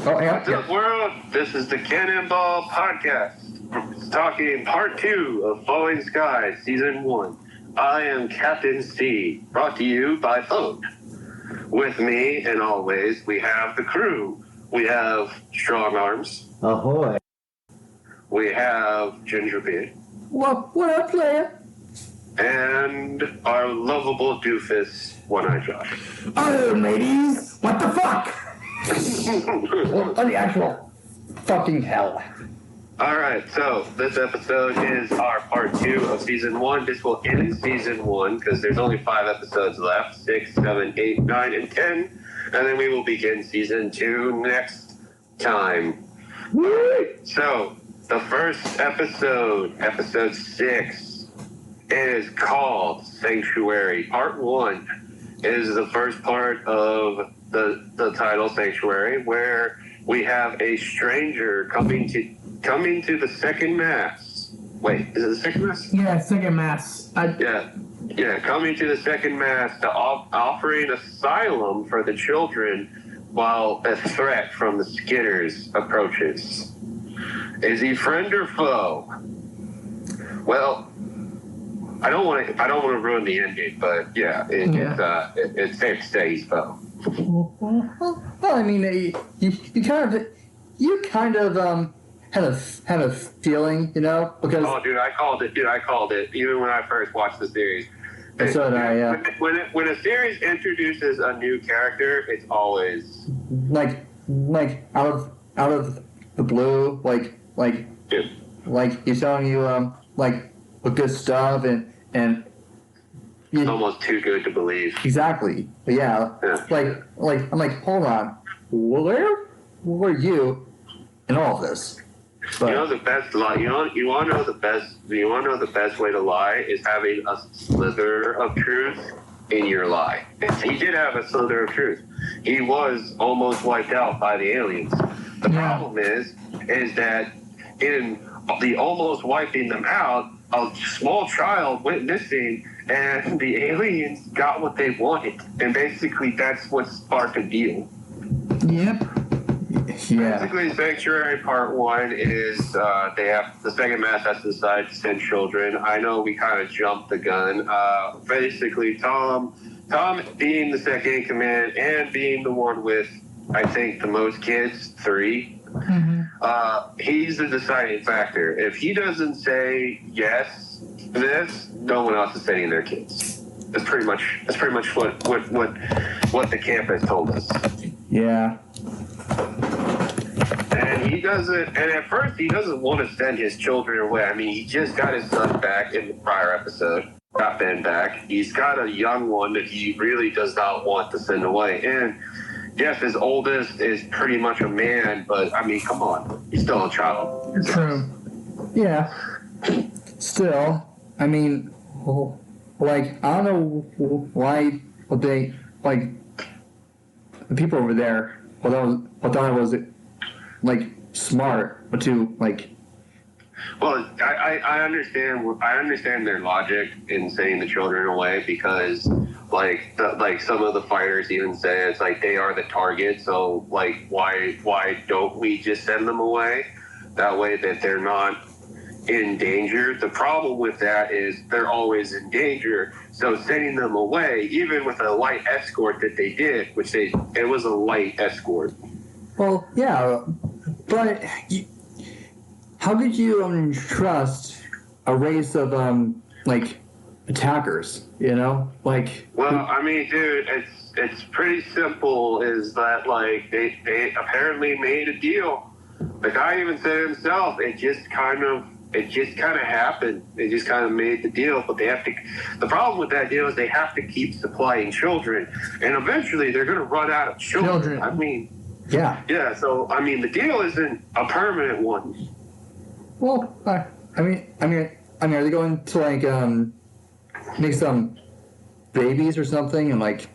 What's up, world? This is the Cannonball Podcast, talking part 2 of Falling Skies, Season 1. I am Captain C, brought to you by phone. With me, and always, we have the crew. We have Strong Arms. Ahoy. We have Gingerbeard. What up, player? And our lovable doofus, One-Eye Josh. Oh, ladies, what the fuck? What the actual fucking hell? Alright, so this episode is our part 2 of Season 1. This will end Season 1 because there's only 5 episodes left, 6, 7, 8, 9, and 10. And then we will begin Season 2 next time. Alright, so the first episode, episode 6, is called Sanctuary. Part 1 is the first part of the title Sanctuary, where we have a stranger coming to the second mass. Wait, is it the second mass? Yeah, second mass. Yeah, coming to the second mass to offering asylum for the children while a threat from the Skinners approaches. Is he friend or foe? Well, I don't want to ruin the ending, but yeah, it's safe to say he's foe. Well, I mean, you kind of had a feeling, you know, because Dude, I called it even when I first watched the series. So did I, yeah. When a series introduces a new character, it's always like out of the blue, like he's telling you like good stuff and it's almost too good to believe. Exactly. But yeah. Like I'm like, hold on, where were you in all of this? But, you know the best lie. You want to know the best way to lie is having a slither of truth in your lie. And he did have a slither of truth. He was almost wiped out by the aliens. The problem is that in the almost wiping them out, a small child went missing, and the aliens got what they wanted. And basically, that's what sparked a deal. Yep. Yeah. Basically, Sanctuary Part 1 is the second mass has to decide to send children. I know we kind of jumped the gun. Basically, Tom being the second in command and being the one with, I think, the most kids, 3. Mm-hmm. He's the deciding factor. If he doesn't say yes to this, no one else is sending their kids. That's pretty much what the camp has told us. Yeah. And he doesn't. And at first, he doesn't want to send his children away. I mean, he just got his son back in the prior episode. Got Ben back. He's got a young one that he really does not want to send away. And yes, his oldest is pretty much a man, but I mean, come on, he's still a child. True. Yeah. Still, I mean, like, I don't know why, but they, like, the people over there, thought I was like smart, but to like. Well, I understand their logic in sending the children away because, like some of the fighters even say it's like they are the target. So like, why don't we just send them away? That way that they're not in danger. The problem with that is they're always in danger. So sending them away, even with a light escort that they did, it was a light escort. Well, yeah, but how could you trust a race of like attackers? You know, like. Well, I mean, dude, it's pretty simple. Is that like they apparently made a deal? The guy even said himself, it just kind of happened. They just kind of made the deal, but they have to. The problem with that deal is they have to keep supplying children, and eventually they're going to run out of children. I mean. Yeah. So I mean, the deal isn't a permanent one. Well, I mean, are they going to like make some babies or something and like?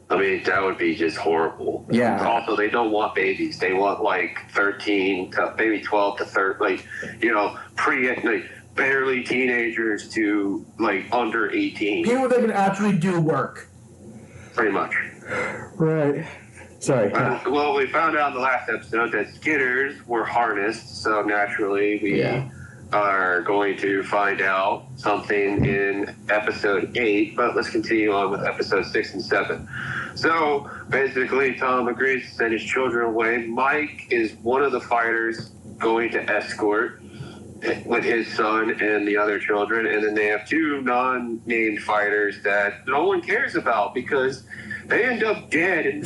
I mean, that would be just horrible. Yeah. Also, they don't want babies. They want like 13 to maybe 12 to 30, like, you know, barely teenagers to like under 18. People that can actually do work. Pretty much. Right. Sorry. Well, we found out in the last episode that Skitters were harnessed, so naturally we are going to find out something in episode 8, but let's continue on with episode 6 and 7. So basically, Tom agrees to send his children away. Mike is one of the fighters going to escort with his son and the other children, and then they have 2 non-named fighters that no one cares about because they end up dead in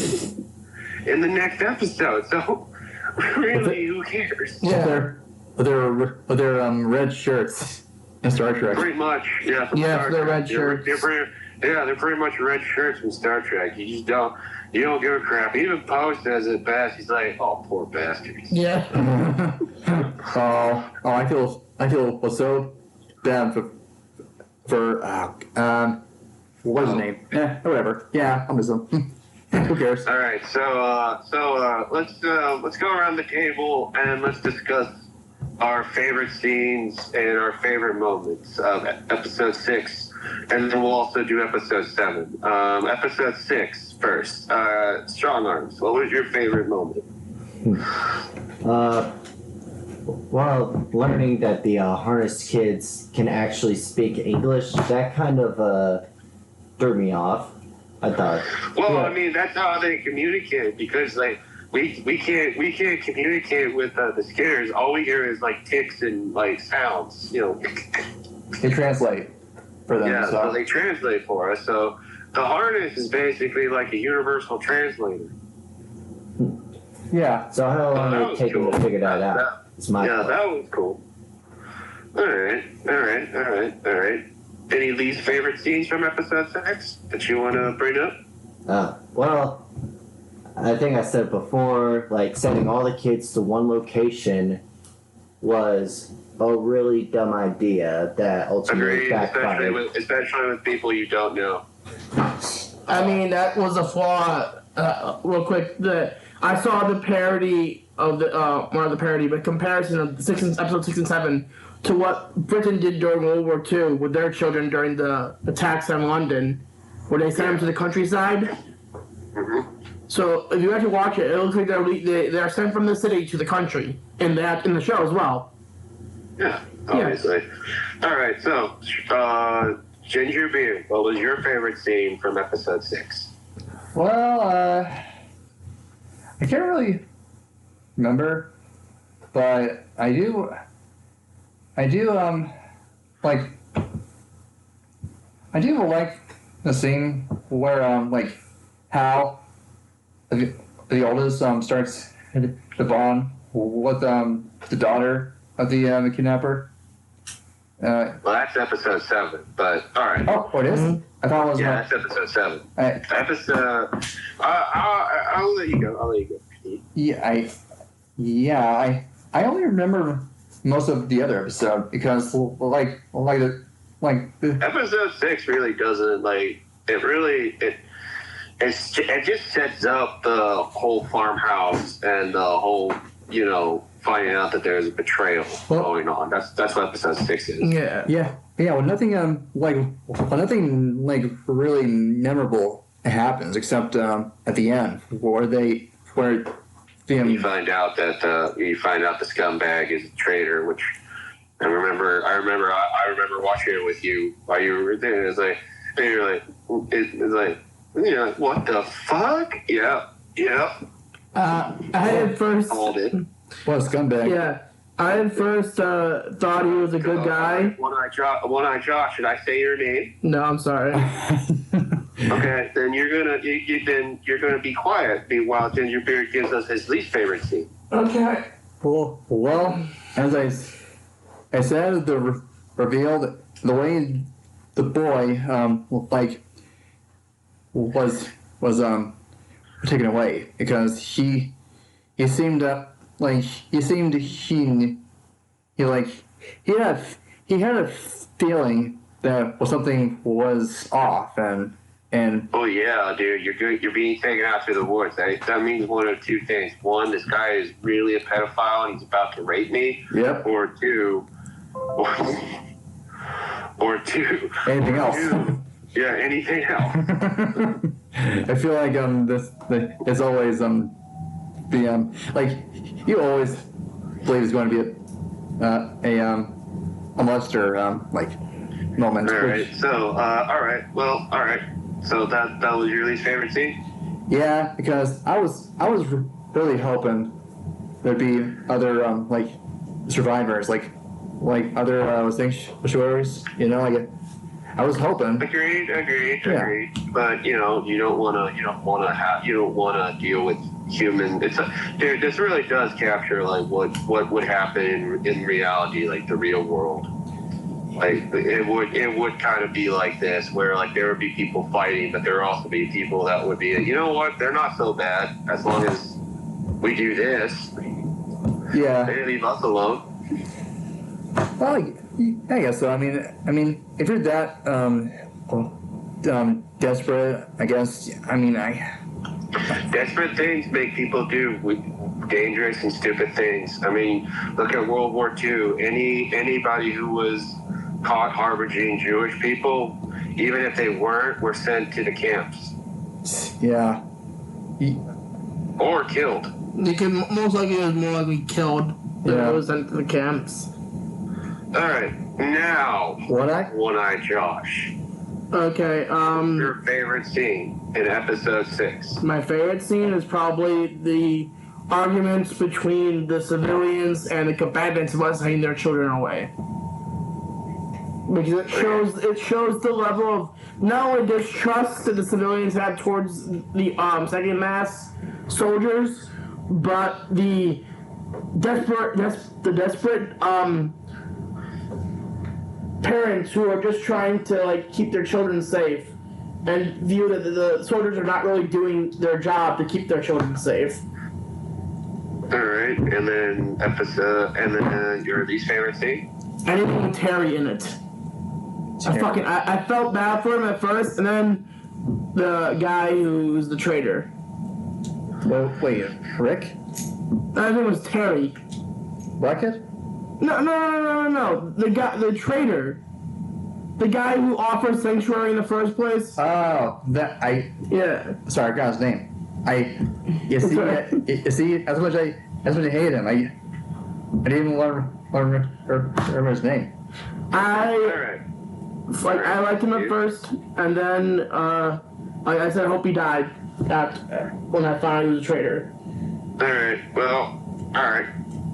the next episode. So really, who cares? Yeah. With their red shirts in Star Trek. Pretty much, yeah. From Star they're Trek. red shirts. They're pretty much red shirts from Star Trek. You don't give a crap. Even Poe says it best. He's like, "Oh, poor bastards." Yeah. I feel so bad for what's his name? Whatever. Yeah, I'll miss him. Who cares? All right, so let's go around the table and let's discuss our favorite scenes and our favorite moments of episode 6, and then we'll also do episode 7. Episode 6 first. Strong Arms. What was your favorite moment? Well, learning that the harnessed kids can actually speak English, that kind of threw me off. I thought. Well, I mean, that's how they communicate because, like, we can't communicate with the Skitters. All we hear is like ticks and like sounds. They translate for them. Yeah, so they translate for us. So the harness is basically like a universal translator. Yeah. So how long did it take them to figure that out? It's my fault. That was cool. All right. Any least favorite scenes from episode 6 that you want to bring up? Well, I think I said before, like sending all the kids to one location was a really dumb idea that ultimately backfired. Especially with people you don't know. I mean, that was a flaw. Real quick, I saw the parody of the comparison of episode 6 and 7 to what Britain did during World War II with their children during the attacks on London, where they sent them to the countryside. Mm-hmm. So if you actually watch it, it looks like they're sent from the city to the country in the show as well. Yeah, obviously. Yeah. All right, so Ginger Beer, what was your favorite scene from episode 6? Well, I can't really remember, but I do like the scene where like Hal, the oldest, starts to bond with the daughter of the kidnapper. Well, that's episode 7, but all right. Oh, it is? Mm-hmm. I thought it was. Yeah, that's episode 7. Episode. I'll let you go. I only remember most of the other episode because like the episode 6 really doesn't it just sets up the whole farmhouse and the whole finding out that there's a betrayal going on. That's what episode 6 is. Yeah. Well, nothing really memorable happens except at the end where you find out that the scumbag is a traitor, which I remember watching it with you while you were there. It's like what the fuck? Yeah. I had first called it. What a scumbag. Yeah. I at first thought he was a good guy. One-Eye Josh, should I say your name? No, I'm sorry. Okay, then you're gonna be quiet while Ginger Beard gives us his least favorite scene. Okay. Well, as I said, the reveal, the way the boy was taken away because he seemed he had a feeling that something was off and oh yeah, dude, you're being taken out to the woods. That means one of two things. One, this guy is really a pedophile and he's about to rape me. Yep. Or two, anything else. Yeah, anything else? I feel like it's always the like you always believe it's going to be a monster like moment. All right. So all right. So that was your least favorite scene? Yeah, because I was really hoping there'd be other like survivors, like other sanctuaries. You know, like I was hoping. Agreed. Yeah. But you don't want to deal with human. Dude, this really does capture like what would happen in reality, like the real world. Like it would kind of be like this, where like there would be people fighting, but there would also be people that would be, you know what, they're not so bad as long as we do this. Yeah. They leave us alone. Well, I guess so. I mean, if you're that desperate, I guess. I mean, Desperate things make people do dangerous and stupid things. I mean, look at World War II. Anybody who was caught harboring Jewish people, even if they weren't, were sent to the camps yeah. or killed. You can most likely it was more likely killed than Yeah. it was sent to the camps. All right, now One-Eye Josh. Okay, Your favorite scene in episode 6? my favorite scene is probably the arguments between the civilians and the combatants about sending their children away. Because it shows the level of not only distrust that the civilians have towards the second mass soldiers, but the desperate parents who are just trying to like keep their children safe and view that the soldiers are not really doing their job to keep their children safe. All right, and then your least favorite scene? Anything with Terry in it. I felt bad for him at first, and then the guy who's the traitor. Well, wait, Rick? I think it was Terry. Bucket? No. The traitor. The guy who offered sanctuary in the first place. Oh, Yeah. Sorry, I got his name. You see, as much I hate him, I didn't even remember his name. All right. I liked him at first, and then like I said, I hope he died when I found out he was a traitor. All right. Well, all right.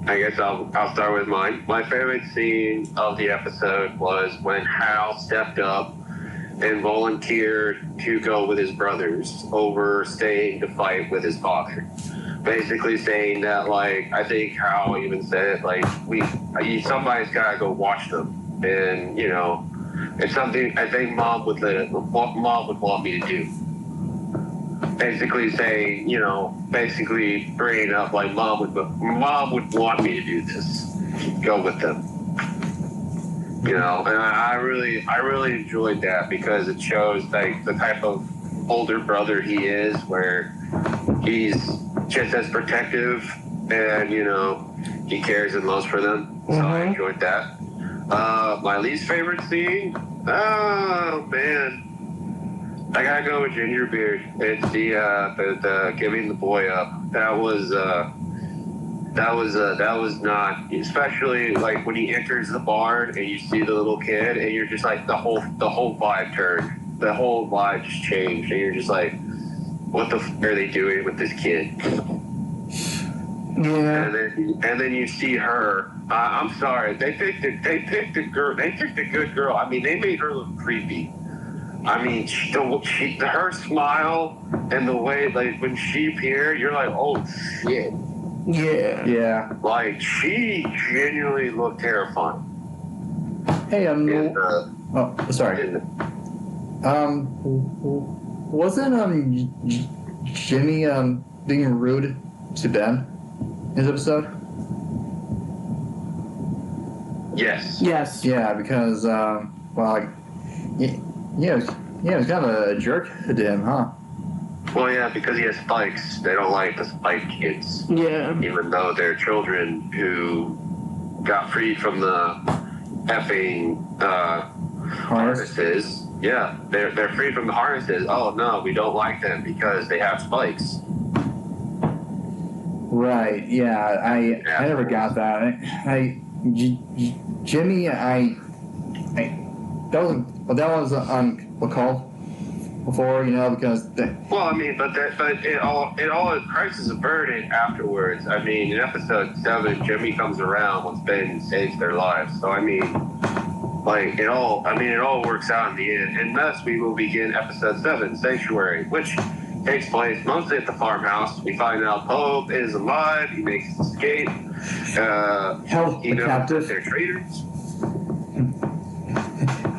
I guess I'll start with mine. My favorite scene of the episode was when Hal stepped up and volunteered to go with his brothers over staying to fight with his father. Basically saying that, like, I think Hal even said, like, somebody's got to go watch them. And, you know, it's something I think Mom would want me to do. Basically saying, you know, bringing up like Mom would want me to do this. Go with them. You know, and I really enjoyed that because it shows like the type of older brother he is, where he's just as protective and, you know, he cares and loves for them. So I enjoyed that. My least favorite scene? Oh man. I gotta go with Gingerbeard. It's the giving the boy up. That was not, especially like when he enters the barn and you see the little kid and you're just like the whole vibe turned. The whole vibe just changed and you're just like, what the f are they doing with this kid? Yeah. And then you see her. I'm sorry, they picked a girl. They picked a good girl. I mean, they made her look creepy. I mean, her smile and the way, like, when she appeared, you're like, oh, shit. Yeah. Yeah. Like, she genuinely looked terrifying. Hey, And, sorry. Wasn't Jimmy being rude to Ben in this episode? yes. Yes. Yeah, because he's kind of a jerk to him, huh? Well, yeah, because he has spikes. They don't like the spike kids. Yeah. Even though they're children who got freed from the effing harnesses. yeah, they're free from the harnesses. Oh no, we don't like them because they have spikes. Right. Yeah. I never got that. Jimmy. That was on what call before, because Well, I mean, but it all Christ is averted afterwards. I mean, in episode 7, Jimmy comes around once Ben saves their lives. So I mean, like it all works out in the end. And thus we will begin episode 7, Sanctuary, which takes place mostly at the farmhouse. We find out Pope is alive. He makes his escape. held He the knows captive. that they're traitors.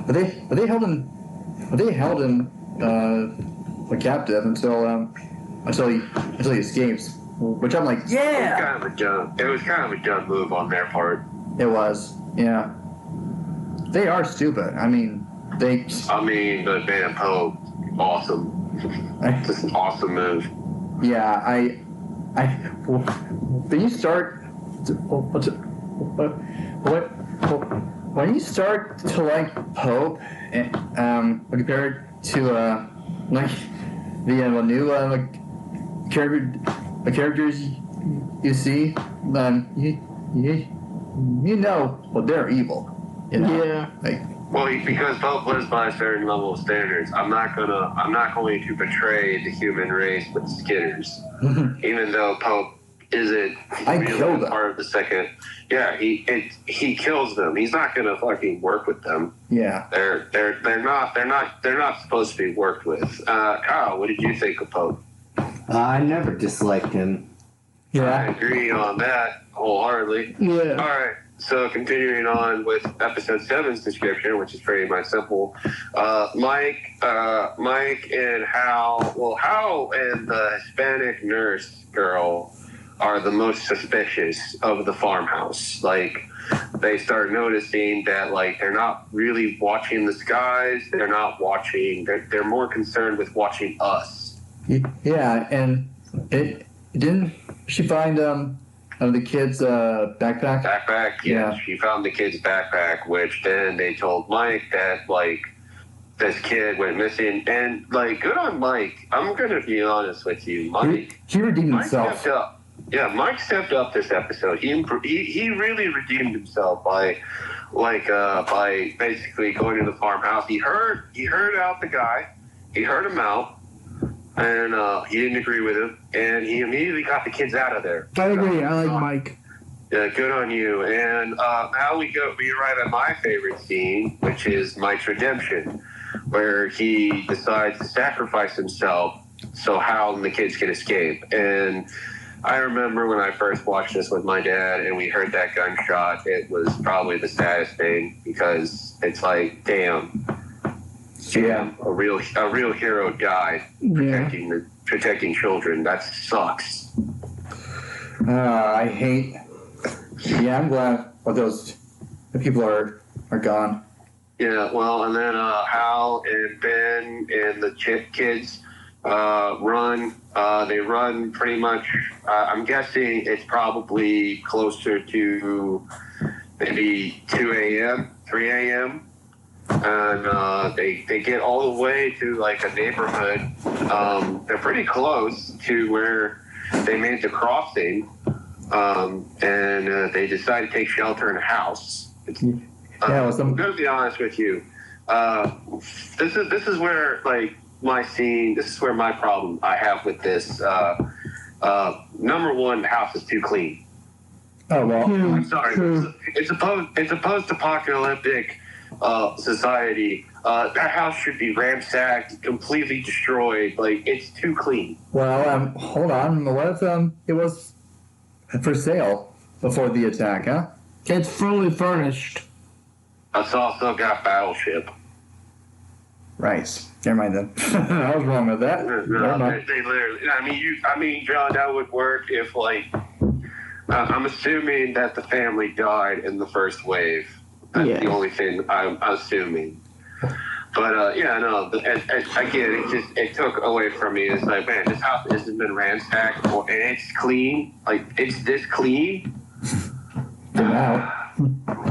But they held him. They held him a captive until he escapes. Which I'm like, yeah. It was kind of a dumb move on their part. It was, yeah. They are stupid. I mean, But man, Pope, awesome. Just an awesome move. Yeah, when you start, when you start to like Pope, compared to like the new characters you see, you know, well, they're evil. You know? Yeah. Well, because Pope lives by a certain level of standards, I'm not going to betray the human race with Skitters, even though Pope isn't really part of the second. Yeah, he kills them. He's not gonna fucking work with them. Yeah, they're not supposed to be worked with. Kyle, what did you think of Pope? I never disliked him. I yeah. agree on that wholeheartedly. Yeah. All right. So continuing on with episode 7's description, which is pretty much simple. Mike and Hal. Well, Hal and the Hispanic nurse girl are the most suspicious of the farmhouse. Like, they start noticing that, like, they're not really watching the skies. They're not watching. They're more concerned with watching us. Yeah, and it didn't she find the kid's backpack? Backpack, Yeah. She found the kid's backpack, which then they told Mike that, like, this kid went missing. And, like, good on Mike. I'm going to be honest with you. Mike, He redeemed Mike himself. stepped up. Yeah, Mike stepped up this episode. He really redeemed himself by basically going to the farmhouse. He heard out the guy. He heard him out. And he didn't agree with him, and he immediately got the kids out of there. I agree. I like Mike. Yeah, good on you. And now we arrive at my favorite scene, which is Mike's redemption, where he decides to sacrifice himself so Hal and the kids can escape. And I remember when I first watched this with my dad, and we heard that gunshot. It was probably the saddest thing, because it's like, damn. Yeah. A real hero died protecting children. That sucks. I hate. Yeah, I'm glad the people are gone. Yeah, well, and then Hal and Ben and the kids run. They run pretty much. I'm guessing it's probably closer to maybe 2 a.m., 3 a.m. And they get all the way to like a neighborhood. They're pretty close to where they made the crossing, and they decide to take shelter in a house. I'm gonna be honest with you. This is where like my scene. This is where my problem I have with this. Number one, the house is too clean. Oh well. I'm sorry. It's a post-apocalyptic society. That house should be ransacked, completely destroyed. Like, it's too clean. Well, hold on. What if it was for sale before the attack? Huh? It's fully furnished. It's also got Battleship. Right. Never mind then. I was wrong with that. Never mind. They literally. I mean, John, that would work if like. I'm assuming that the family died in the first wave. That's the only thing I'm assuming. But again, it took away from me. It's like, man, this house hasn't been ransacked, and it's clean. Like, it's this clean. Wow.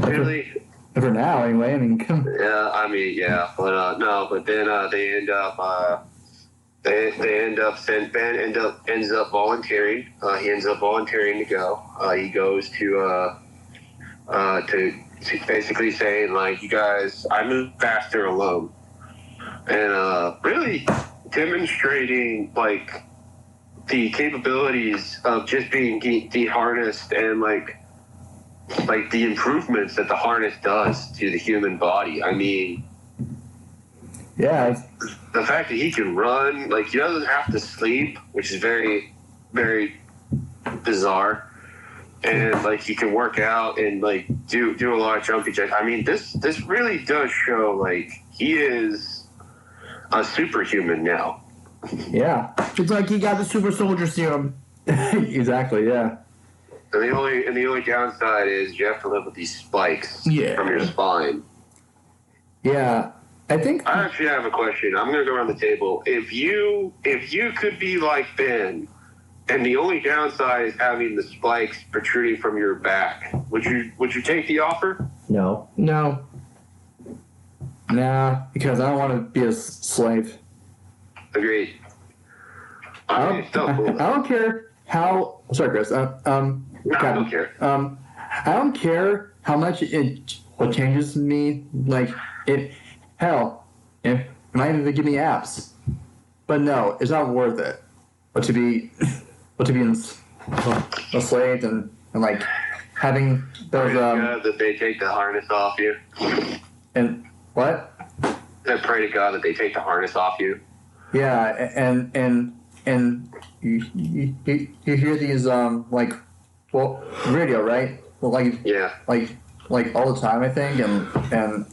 Really? For now, anyway. I mean, Yeah, I mean, yeah, but no, but then they end up ends up volunteering. He ends up volunteering to go. He goes to basically saying like, you guys, I move faster alone, and really demonstrating like the capabilities of just being de-harnessed and like the improvements that the harness does to the human body. I mean, yeah, the fact that he can run, like he doesn't have to sleep, which is very, very bizarre. And like he can work out and like do a lot of jumping jacks. I mean, this really does show like he is a superhuman now. yeah, It's like he got the super soldier serum. exactly, yeah. And the only downside is you have to live with these spikes Yeah. from your spine. Yeah, I think. I actually have a question. I'm gonna go around the table. If you could be like Ben, and the only downside is having the spikes protruding from your back, would you take the offer? No. No. Nah, because I don't want to be a slave. Agreed. I I mean, don't, it's still cool. I don't care how. Sorry, Chris. No, I don't care. I don't care how much what changes me. Like it. Hell, it might even give me abs. But no, it's not worth it. But to be enslaved and like having those that they take the harness off you. and what? I pray to God that they take the harness off you. Yeah, and you hear these like radio, right? Well, Yeah. like all the time, I think, and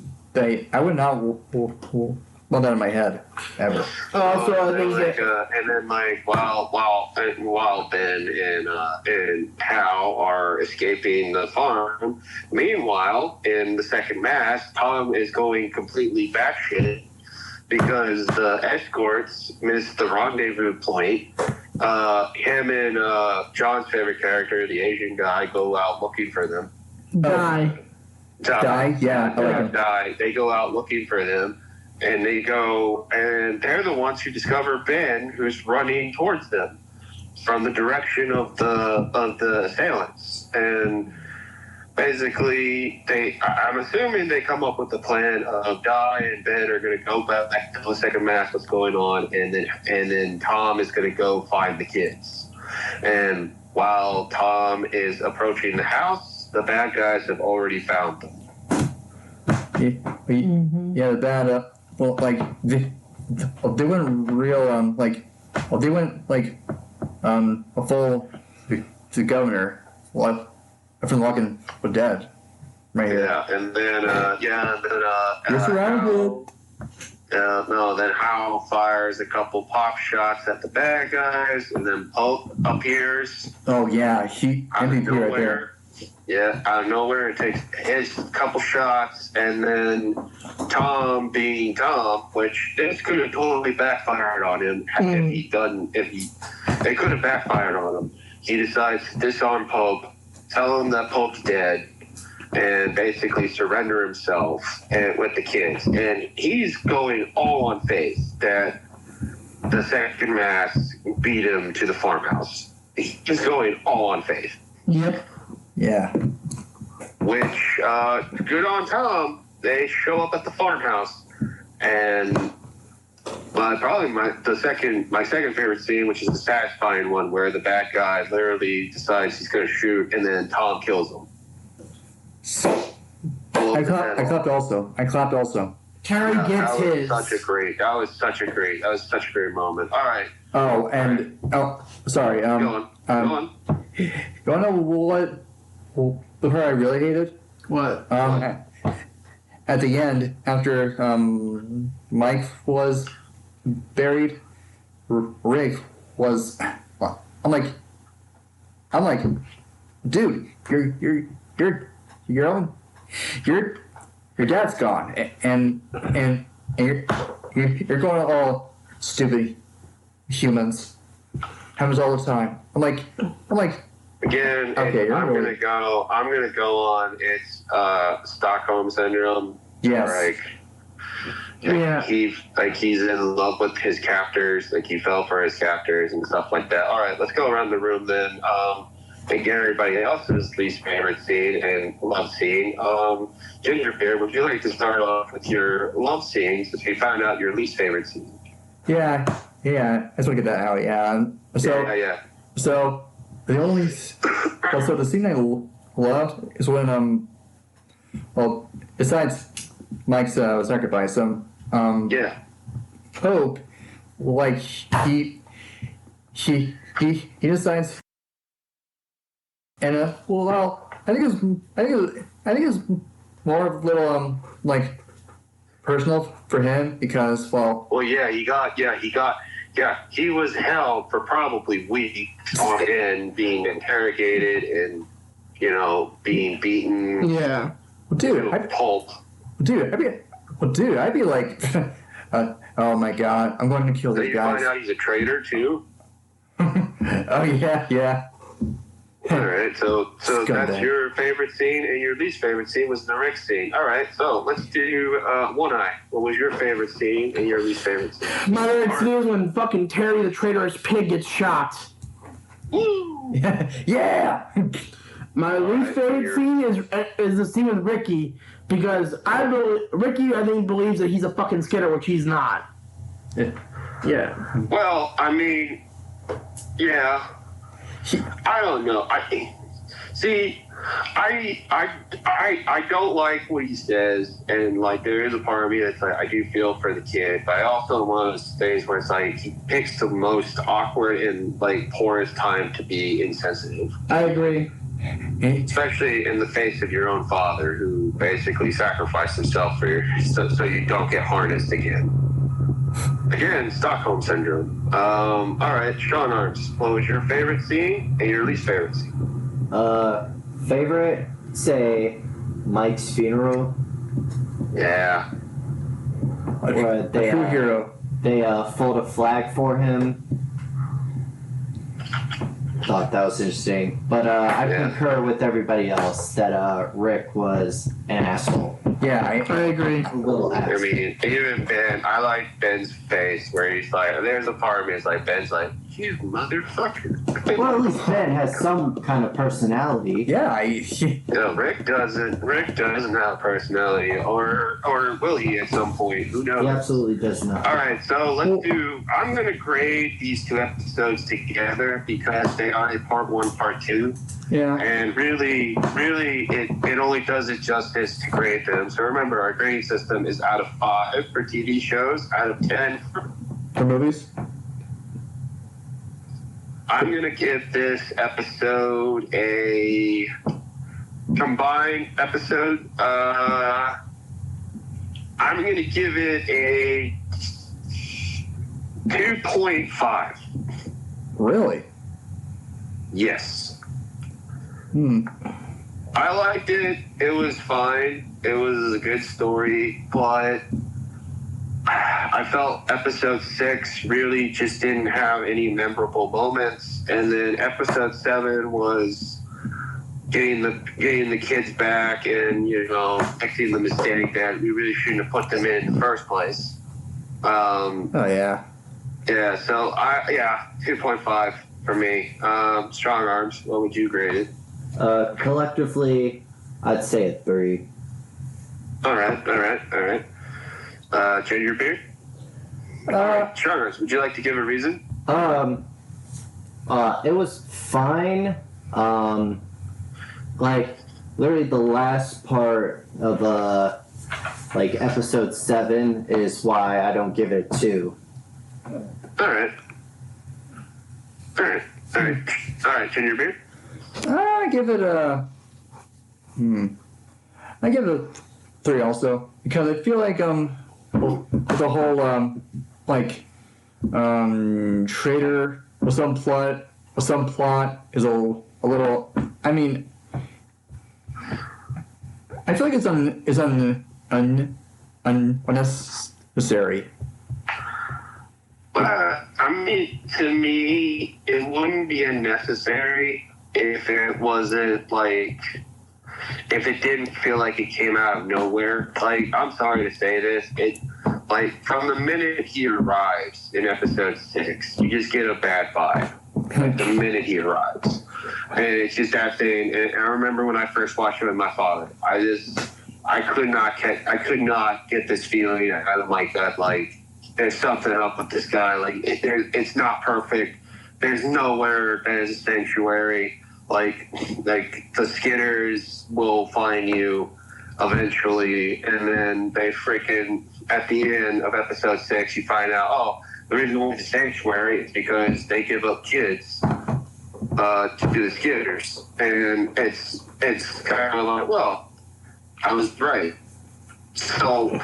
I would not want that in my head ever. Also, I think like, that. and then like while Ben and Hal are escaping the farm, meanwhile in the second mass, Tom is going completely batshit because the escorts missed the rendezvous point. Him and John's favorite character, the Asian guy, go out looking for them. Die. Die? Yeah, I like him. Die. They go out looking for them, and they go, and they're the ones who discover Ben, who's running towards them from the direction of the assailants. And basically, I'm assuming they come up with the plan of Di and Ben are going to go back to the second mass, what's going on, and then Tom is going to go find the kids. And while Tom is approaching the house, the bad guys have already found them. Yeah, the bad. Well, like they went real. They went like a full the governor. What? From Locking was dead. Right here. Yeah, and then You're surrounded. Then Hal fires a couple pop shots at the bad guys, and then Pope appears Oh yeah, he out of MVP right there. nowhere. Yeah, out of nowhere, it takes his couple shots, and then Tom being Tom, which this could have totally backfired on him it could have backfired on him. He decides to disarm Pope, tell him that Pope's dead, and basically surrender himself with the kids. And he's going all on faith that the second mass beat him to the farmhouse. He's going all on faith. Yep. Yeah. Which, good on Tom. They show up at the farmhouse, and probably my second favorite scene, which is the satisfying one, where the bad guy literally decides he's going to shoot, and then Tom kills him. I clapped also. Terry gets his. That was such a great moment. All right. Oh, and sorry. Go on. You wanna know what the part I really hated? What? At the end, after Mike was buried, Rick was. I'm like, dude, your dad's gone, and you're going all stupid humans. Happens all the time. I'm like, Again, Okay, you're I'm really- gonna go on. It's Stockholm syndrome. Yes. Yeah. He's in love with his captors. Like he fell for his captors and stuff like that. All right, let's go around the room then. And get everybody else's least favorite scene and love scene. Ginger Beer, would you like to start off with your love scene since we found out your least favorite scene? Yeah. Let's look at that out. Yeah. So. Yeah. So the only so the scene I loved is when well, besides Mike's sacrifice, Yeah. Hope, like he decides, and well, I think it's more of a little like personal for him because well, He was held for probably weeks on end, being interrogated and, being beaten Yeah. to a pulp. I'd be like, oh my god, I'm going to kill Then these you guys. find out he's a traitor too. Oh yeah. All right, so Scumbag. that's your favorite scene, and your least favorite scene was the Rick scene. All right, so let's do One Eye. What was your favorite scene and your least favorite scene? My favorite scene is when fucking Terry the traitorous pig gets shot. Woo! Yeah. My least favorite scene is the scene with Ricky because Ricky I think believes that he's a fucking skitter, which he's not. Yeah. Well, I mean, yeah. I don't know. I don't like what he says, and like there is a part of me that's like I do feel for the kid, but I also one of those things where it's like he picks the most awkward and like poorest time to be insensitive, I agree. especially in the face of your own father, who basically sacrificed himself for you, so you don't get harnessed again. Again, Stockholm syndrome. All right, Sean Arms, what was your favorite scene and your least favorite scene? Favorite, say, Mike's funeral, Yeah. where they True hero. they fold a flag for him. Thought that was interesting, but I Yeah. concur with everybody else that Rick was an asshole, Yeah, I agree. a little I asshole. mean, even Ben, I like Ben's face where he's like, there's a part of me that's like, Ben's like, you motherfucker. Well, at least Ben has some kind of personality. yeah. No, Rick doesn't have a personality, or will he at some point? Who knows? He absolutely does not. All right, so I'm going to grade these two episodes together because they are a part one, part two. Yeah. And really, it only does it justice to grade them. So remember, our grading system is out of 5 for TV shows, out of 10 For movies. I'm going to give this episode a combined episode. I'm going to give it a 2.5. Really? Yes. I liked it. It was fine. It was a good story, but I felt episode 6 really just didn't have any memorable moments, and then episode 7 was getting the kids back and fixing the mistake that we really shouldn't have put them in the first place. Oh yeah. Yeah, so 2.5 for me. Strong Arms, what would you grade it? Collectively, I'd say a 3. All right. Ginger Beer? Strong Arms, would you like to give a reason? It was fine. Like literally the last part of episode 7 is why I don't give it 2. All right, Ginger Beer? I give it a. I give it a 3 also because I feel like the whole traitor or some plot is a little. I mean, I feel like it's unnecessary. I mean, to me, it wouldn't be unnecessary, if it wasn't like, if it didn't feel like it came out of nowhere. Like, I'm sorry to say this, it, like, from the minute he arrives in episode 6, you just get a bad vibe. Like, the minute he arrives. And it's just that thing. And I remember when I first watched it with my father, I could not get this feeling out of my gut. Like, there's something up with this guy. Like, it's not perfect. There's nowhere there's a sanctuary. Like the Skinners will find you eventually, and then they freaking, at the end of episode 6, you find out, oh, the reason we went to sanctuary is because they give up kids to do the Skinners, and it's kind of like, well, I was right. So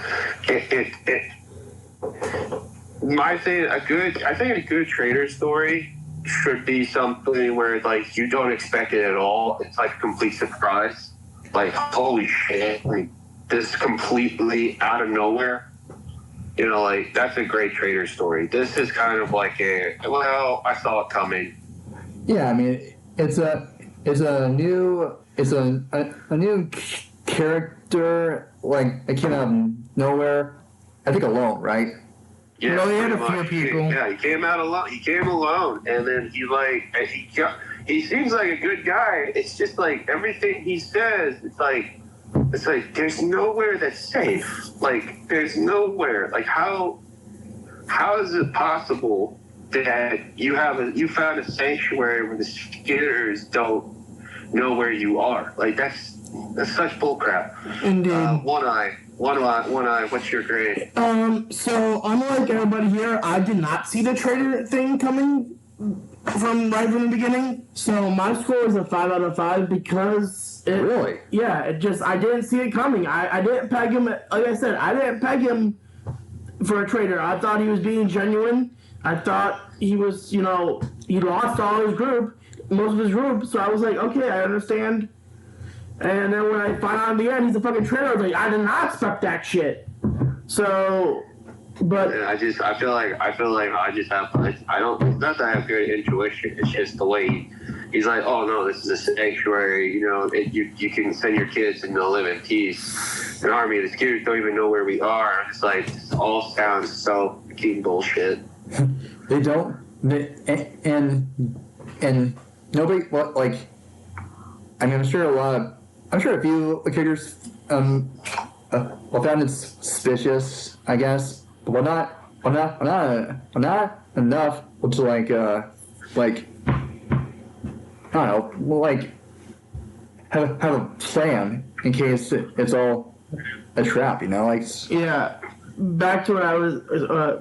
my thing, I think a good trader story should be something where, like, you don't expect it at all. It's like a complete surprise. Like, holy shit, like, this completely out of nowhere. You know, like, that's a great trader story. This is kind of like well, I saw it coming. Yeah, I mean, it's a new character, like, it came out of nowhere. I think alone, right? Yeah, No, he had a pretty few much. people. Yeah, he came out alone. He came alone, and then he seems like a good guy. It's just like everything he says. It's like there's nowhere that's safe. Like, there's nowhere. Like, how is it possible that you found a sanctuary where the Skinners don't know where you are? Like, that's such bullcrap. Indeed. One eye. What's your grade? So unlike everybody here, I did not see the trader thing coming from the beginning. So my score is a 5 out of 5 because Really? Yeah, I didn't see it coming. I didn't peg him. Like I said, I didn't peg him for a trader. I thought he was being genuine. I thought he was, he lost all his group, most of his group. So I was like, okay, I understand. And then when I find out in the end he's a fucking traitor, I was like, I did not expect that shit. So, but I feel like I just have, I don't, it's not that I have good intuition, it's just the way he's like, oh no, this is a sanctuary, you can send your kids and they'll live in peace. An army, the kids don't even know where we are. I'm just like, this all sounds so fucking bullshit. They don't, and nobody, like, I mean, I'm sure a few characters found it suspicious, I guess, but not enough to like I don't know, like have a plan in case it's all a trap, like. yeah, back to what I was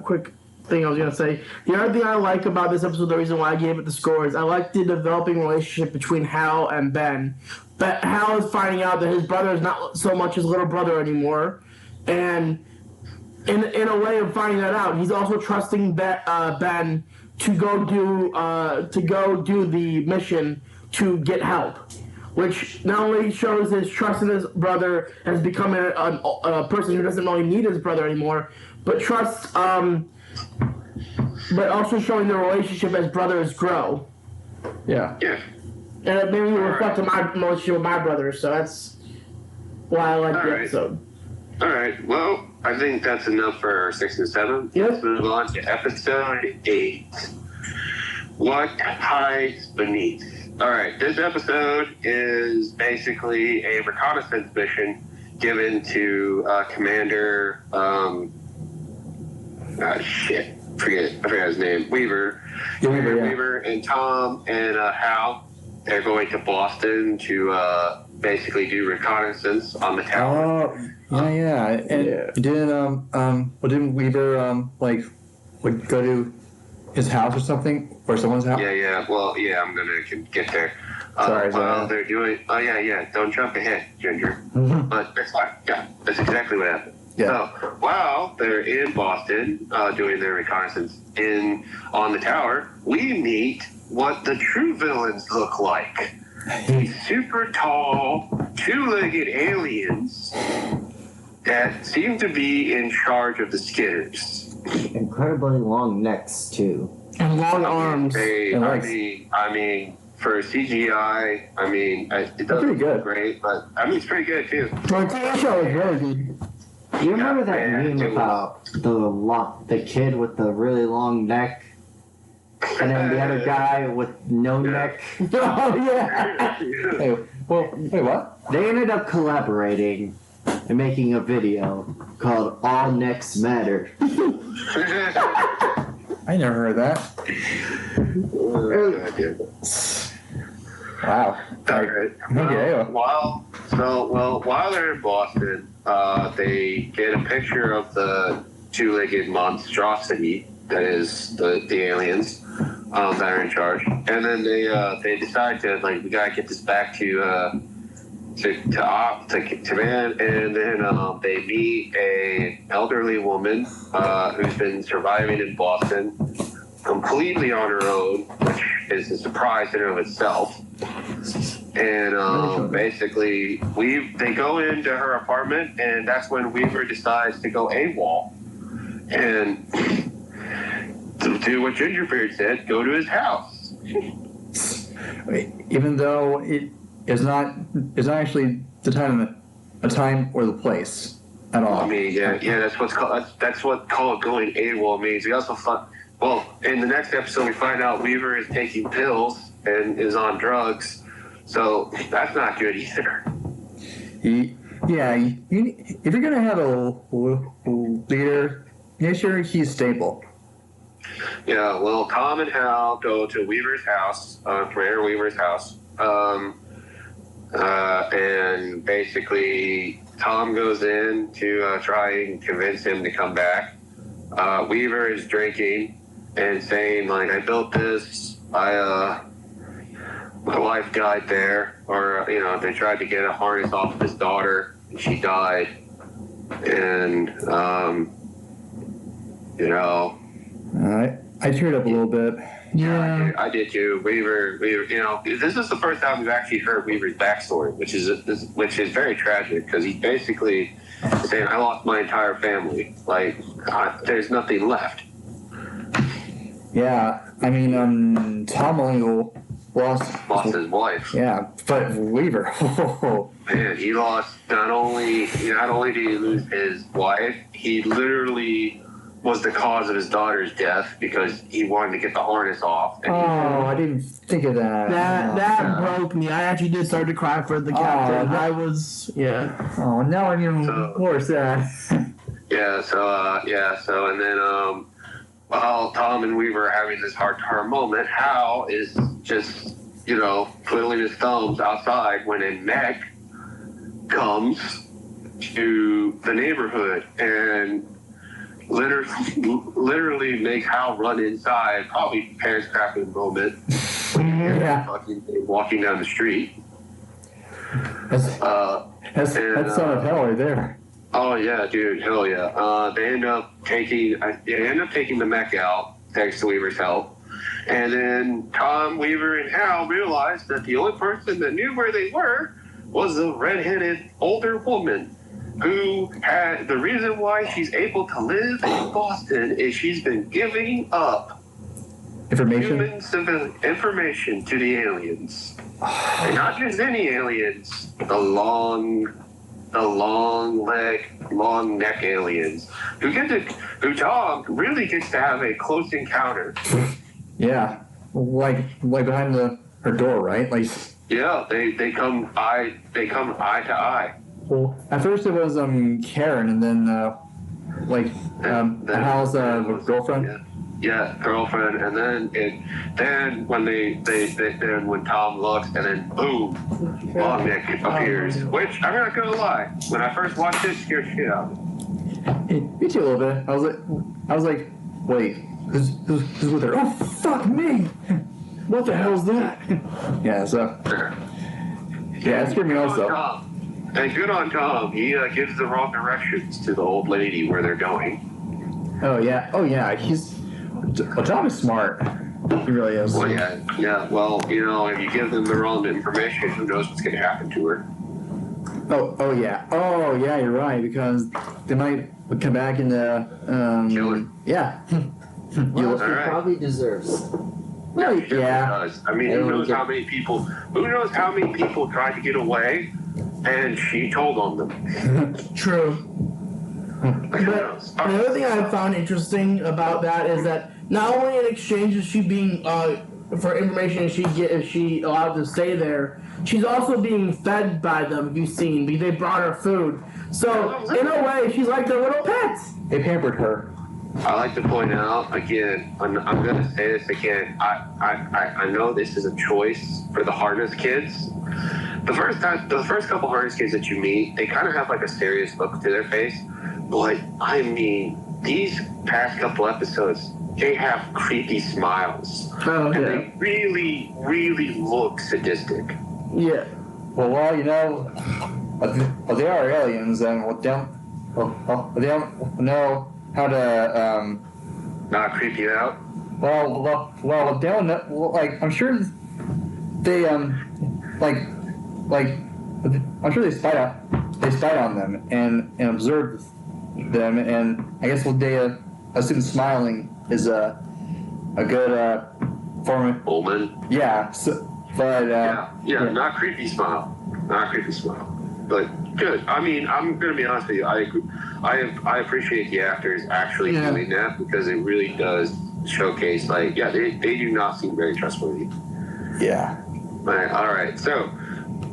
quick thing I was gonna say. The other thing I like about this episode, the reason why I gave it the score, is I like the developing relationship between Hal and Ben. But Hal is finding out that his brother is not so much his little brother anymore, and in a way of finding that out, he's also trusting Ben to go do the mission to get help, which not only shows his trust in his brother as becoming a person who doesn't really need his brother anymore, but but also showing the relationship as brothers grow. Yeah. Yeah. And it made me reflect on my relationship with my brother, so that's why I like the episode. All right. Well, I think that's enough for 6 and 7. Yep. Let's move on to episode 8. What hides beneath? All right. This episode is basically a reconnaissance mission given to Commander. I forget his name. Weaver. Weaver, yeah. Weaver and Tom and Hal. They're going to Boston to basically do reconnaissance on the tower. Oh, yeah. And didn't Weaver would go to his house or something, or someone's house? Yeah. Well, yeah, I'm gonna get there. Sorry. They're doing. Oh yeah. Don't jump ahead, Ginger. Mm-hmm. But that's fine. Yeah, that's exactly what happened. Yeah. So while they're in Boston doing their reconnaissance on the tower, we meet what the true villains look like. These super tall, two-legged aliens that seem to be in charge of the Skinners. Incredibly long necks too. And long arms. I mean, for CGI, I mean, it pretty doesn't good. look great, but I mean, it's pretty good too. The TV show is really good. You remember that Yeah, meme it was- about the kid with the really long neck, and then the other guy with no Yeah. neck? Oh yeah. Hey, well, wait, what? They ended up collaborating and making a video called "All Necks Matter." I never heard that. Wow. All right. Okay. While they're in Boston, they get a picture of the two-legged monstrosity that is the aliens that are in charge, and then they decide to like we gotta get this back to man, and then they meet a elderly woman who's been surviving in Boston completely on her own, which is a surprise in and of itself. And basically, they go into her apartment, and that's when Weaver decides to go AWOL and to do what Gingerbeard said: go to his house. Even though it's not actually the time or the place at all. I mean, yeah, that's what going AWOL means. We also well, in the next episode, we find out Weaver is taking pills and is on drugs, so that's not good either. If you're gonna have a leader, make sure he's stable. Yeah, well, Tom and Hal go to Weaver's house, Commander Weaver's house, and basically Tom goes in to try and convince him to come back. Weaver is drinking and saying, like, I built this, my wife died there, or, they tried to get a harness off of his daughter, and she died, and, I teared up a little bit. Yeah. I did too. Weaver, this is the first time we've actually heard Weaver's backstory, which is very tragic, because he's basically saying, I lost my entire family. Like, there's nothing left. Yeah, I mean, Tom only lost His wife. Yeah, but Weaver. Man, he lost not only did he lose his wife, he literally was the cause of his daughter's death because he wanted to get the harness off. And I didn't think of that. That broke me. I actually did start to cry for the captain. I was, yeah. Oh, now I'm even more sad. So and then while Tom and Weaver are having this heart-to-heart moment, Hal is just, twiddling his thumbs outside when a mech comes to the neighborhood and literally make Hal run inside, probably parents crapping moment when Yeah. fucking walking down the street. That's son of hell right there. Oh yeah, dude, hell yeah. They end up taking the mech out thanks to Weaver's help, and then Tom, Weaver, and Hal realized that the only person that knew where they were was a redheaded older woman who had the reason why she's able to live in Boston is she's been giving up Information. human civilian information to the aliens, and not just any aliens, the long neck aliens who Tom really gets to have a close encounter. Yeah, like behind her door, right? Like. Yeah, they come eye to eye. Well, at first it was Karen, and then Hal's girlfriend. Yeah, girlfriend, and then when Tom looks, and then boom, Long Neck appears. Which I'm not gonna lie, when I first watched it, scared shit out of me. Me too a little bit. I was like, wait, who's with her? Oh fuck me! What the hell's that? Yeah, so yeah, it scared me also. And good on Tom. He gives the wrong directions to the old lady where they're going. Oh yeah. Tom is smart. He really is. Well, yeah. Well, if you give them the wrong information, who knows what's going to happen to her? Oh yeah. You're right, because they might come back and kill her. Yeah. Well, she All right. probably deserves. Well, It really yeah. does. I mean, who knows how many people tried to get away, and she told on them. True. Like, who But knows? another thing I found interesting about that is that not only in exchange is she being for information is she allowed to stay there, she's also being fed by them. If you've seen, because they brought her food. So in a way, she's like their little pet. They pampered her. I like to point out again. I'm going to say this again. I know this is a choice for the Harness kids. The first couple Harness kids that you meet, they kind of have like a serious look to their face. But I mean, these past couple episodes, they have creepy smiles, Oh and they really, really look sadistic. Yeah. Well, you know, they are aliens, and they don't know how to, Not creep you out. they don't know, like, I'm sure they, I'm sure they spied on them and observed them, and I guess they assume smiling is a good form of, Omen. yeah, so, but, Yeah, not creepy smile. Not creepy smile. But good. I mean, I'm going to be honest with you. I appreciate the actors actually doing that, because it really does showcase, like, yeah, they do not seem very trustworthy. yeah. All right. So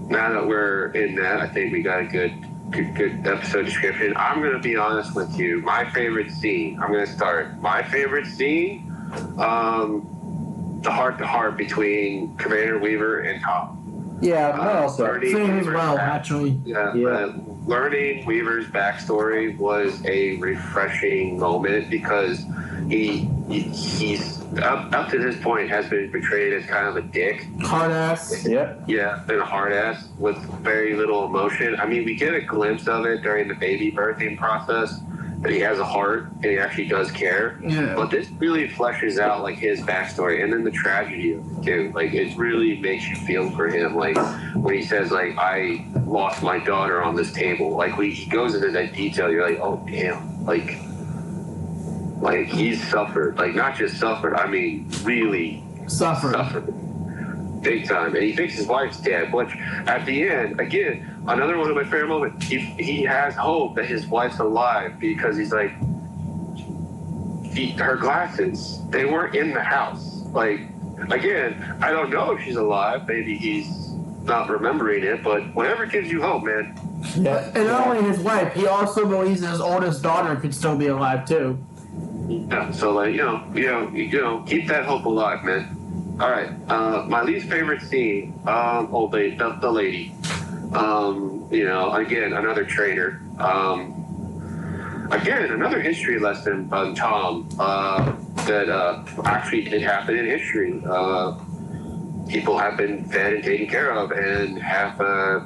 now that we're in that, I think we got a good episode description. I'm going to be honest with you. My favorite scene, I'm going to start. My favorite scene, the heart-to-heart between Commander Weaver and Tom. Yeah, mine also. Learning Same as Weaver's well, actually. learning Weaver's backstory was a refreshing moment, because he's up to this point has been portrayed as kind of a dick. Hard ass. Yep. Yeah, been a hard ass with very little emotion. I mean, we get a glimpse of it during the baby birthing process, that he has a heart and he actually does care. Yeah. But this really fleshes out like his backstory, and then the tragedy of it too. Like, it really makes you feel for him. Like when he says, like, I lost my daughter on this table. Like he goes into that detail. You're like, oh damn. Like he's suffered. Like, not just suffered. I mean, really Suffered. big time. And he thinks his wife's dead, which at the end, again, another one of my favorite moments, he has hope that his wife's alive, because he's like, her glasses, they weren't in the house. Like, again, I don't know if she's alive. Maybe he's not remembering it, but whatever gives you hope, man. Yeah. And not only his wife, he also believes his oldest daughter could still be alive too. Yeah, so like, you know, keep that hope alive, man. All right, my least favorite scene, the lady. You know, again, another traitor. Again, another history lesson on Tom that actually did happen in history. People have been fed and taken care of, and have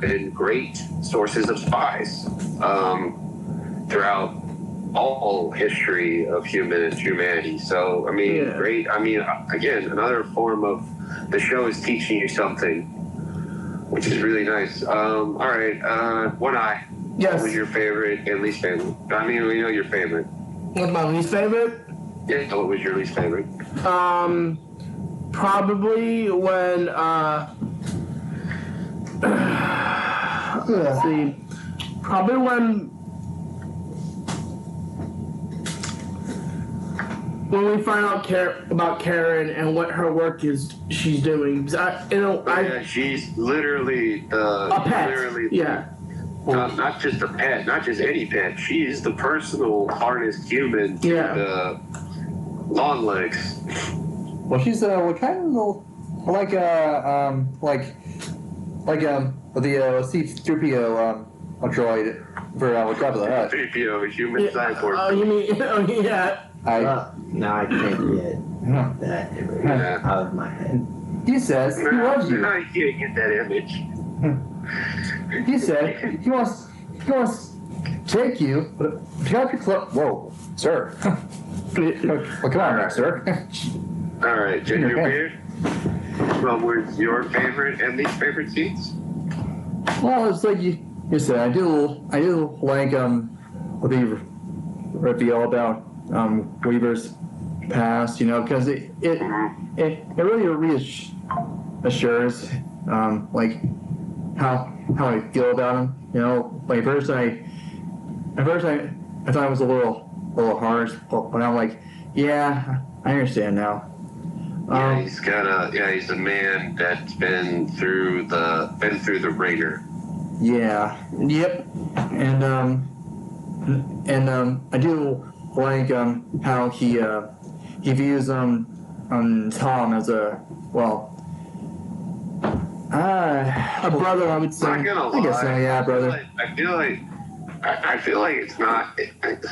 been great sources of spies throughout all history of humanity. So, I mean, great. I mean, again, another form of the show is teaching you something, which is really nice. All right, One Eye. Yes. What was your favorite and least favorite? I mean, we know your favorite. What's my least favorite? Yeah, what was your least favorite? Probably when let's see. Probably when we find out about Karen and what her work is she's doing. Yeah, she's literally a pet. Yeah. Not just a pet, not just any pet. She's the personal harnessed human to the long legs. Well, she's kind of like the C-3PO droid for Jabba the Hutt. 3PO, human cyborg. Oh, you mean? Oh, yeah. Now I can't get that image out of my head. He says he loves you. I can't get that image. He said he wants to take you, but pick up your clothes. Whoa, sir. Well, come on now, sir. All right, Ginger Beard. What were your favorite and least favorite scenes? Well, it's like you said. I do like what they reveal about Weaver's past, because it really reassures, like how I feel about him. Like at first I thought it was a little harsh, but I'm like, yeah, I understand now. He's a man that's been through the ringer. Yeah. Yep. And I do like how he views Tom as a brother, I would say. Not gonna lie. I guess so, yeah, brother. I feel like it's not.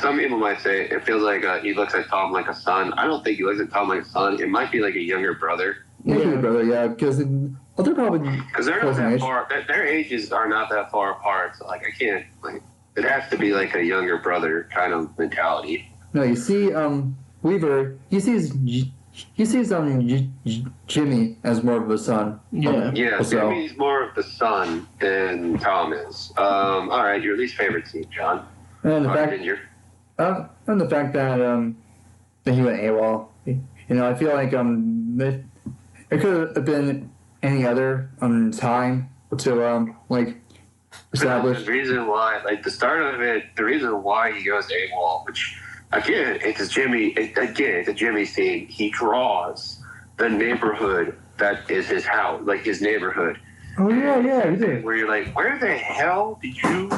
Some people might say it feels like he looks at Tom like a son. I don't think he looks at Tom like a son. It might be like a younger brother. Maybe brother, yeah, because they're probably because they're not that far. Their ages are not that far apart. So like I can't like it has to be like a younger brother kind of mentality. No, you see, Weaver, he sees Jimmy as more of a son. Yeah. Yeah, So. Jimmy's more of the son than Tom is. All right, your least favorite scene, John. And the fact, Ginger. and the fact that he went AWOL. I feel like it could have been any other time to establish. The reason why, like the start of it, the reason why he goes AWOL, which again, it's a Jimmy scene. He draws the neighborhood that is his house, like his neighborhood. Oh yeah, he did. Where you're like, where the hell did you,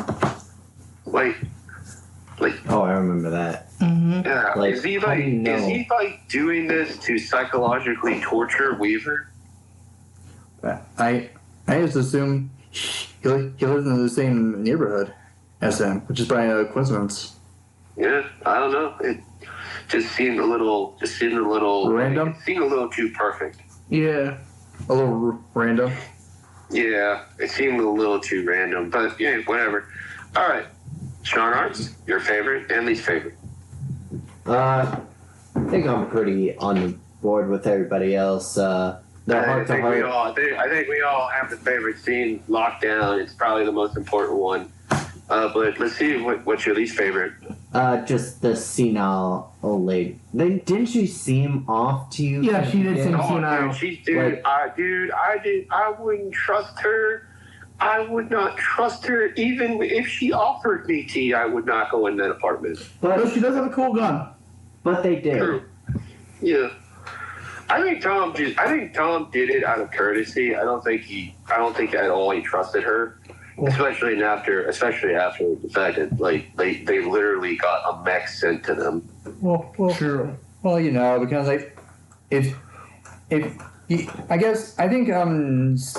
like? Oh, I remember that. Mm-hmm. Yeah, Like, is he how like, do you know? is he like doing this to psychologically torture Weaver? I just assume he lives in the same neighborhood as him, which is by a coincidence. Yeah, I don't know. It just seemed a little Random? It seemed a little too perfect. Yeah. A little random. Yeah, it seemed a little too random, but yeah, whatever. All right, Sean Arts, your favorite and least favorite. I think I'm pretty on the board with everybody else. The I heart to think heart. I think we all have the favorite scene locked down. It's probably the most important one. But let's see what's your least favorite. Just the senile old lady. Didn't she seem off to you? Yeah, she did seem Oh, senile. dude, I wouldn't trust her. I would not trust her even if she offered me tea. I would not go in that apartment. But But she does have a cool gun. they did. True. Yeah. I think Tom did it out of courtesy. I don't think at all he trusted her. Especially after the fact that like they literally got a mech sent to them. Well, True. well, because if I guess I think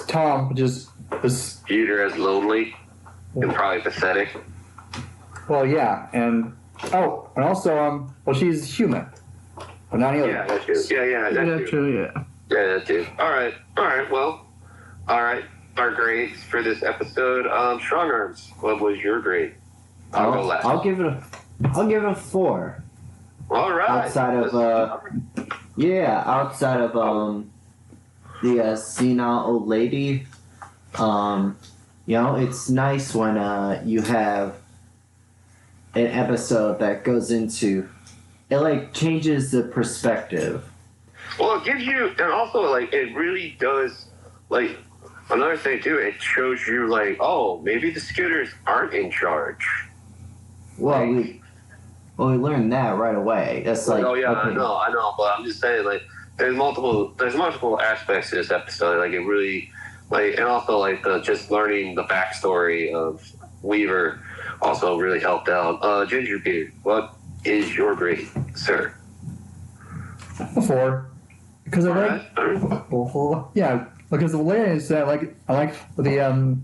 Tom just was Viewed her as lonely and probably pathetic. yeah, and also she's human, but not the other. Yeah, that too. Yeah, that Yeah, too. true, yeah. Yeah, that too. All right. Well, all right. Our grades for this episode. Strong Arms. What was your grade? I'll go last. I'll give it a 4. All right. Outside of the senile old lady, it's nice when you have an episode that goes into it, changes the perspective. Well, it gives you, and also it really does another thing too. It shows you oh, maybe the Scooters aren't in charge. Well, we learned that right away. That's Oh yeah, okay. I know, but I'm just saying there's multiple aspects to this episode. It really and also just learning the backstory of Weaver also really helped out. Gingerbeard, what is your grade, sir? A 4, because I like. All right. Well, yeah, because the way it's I like the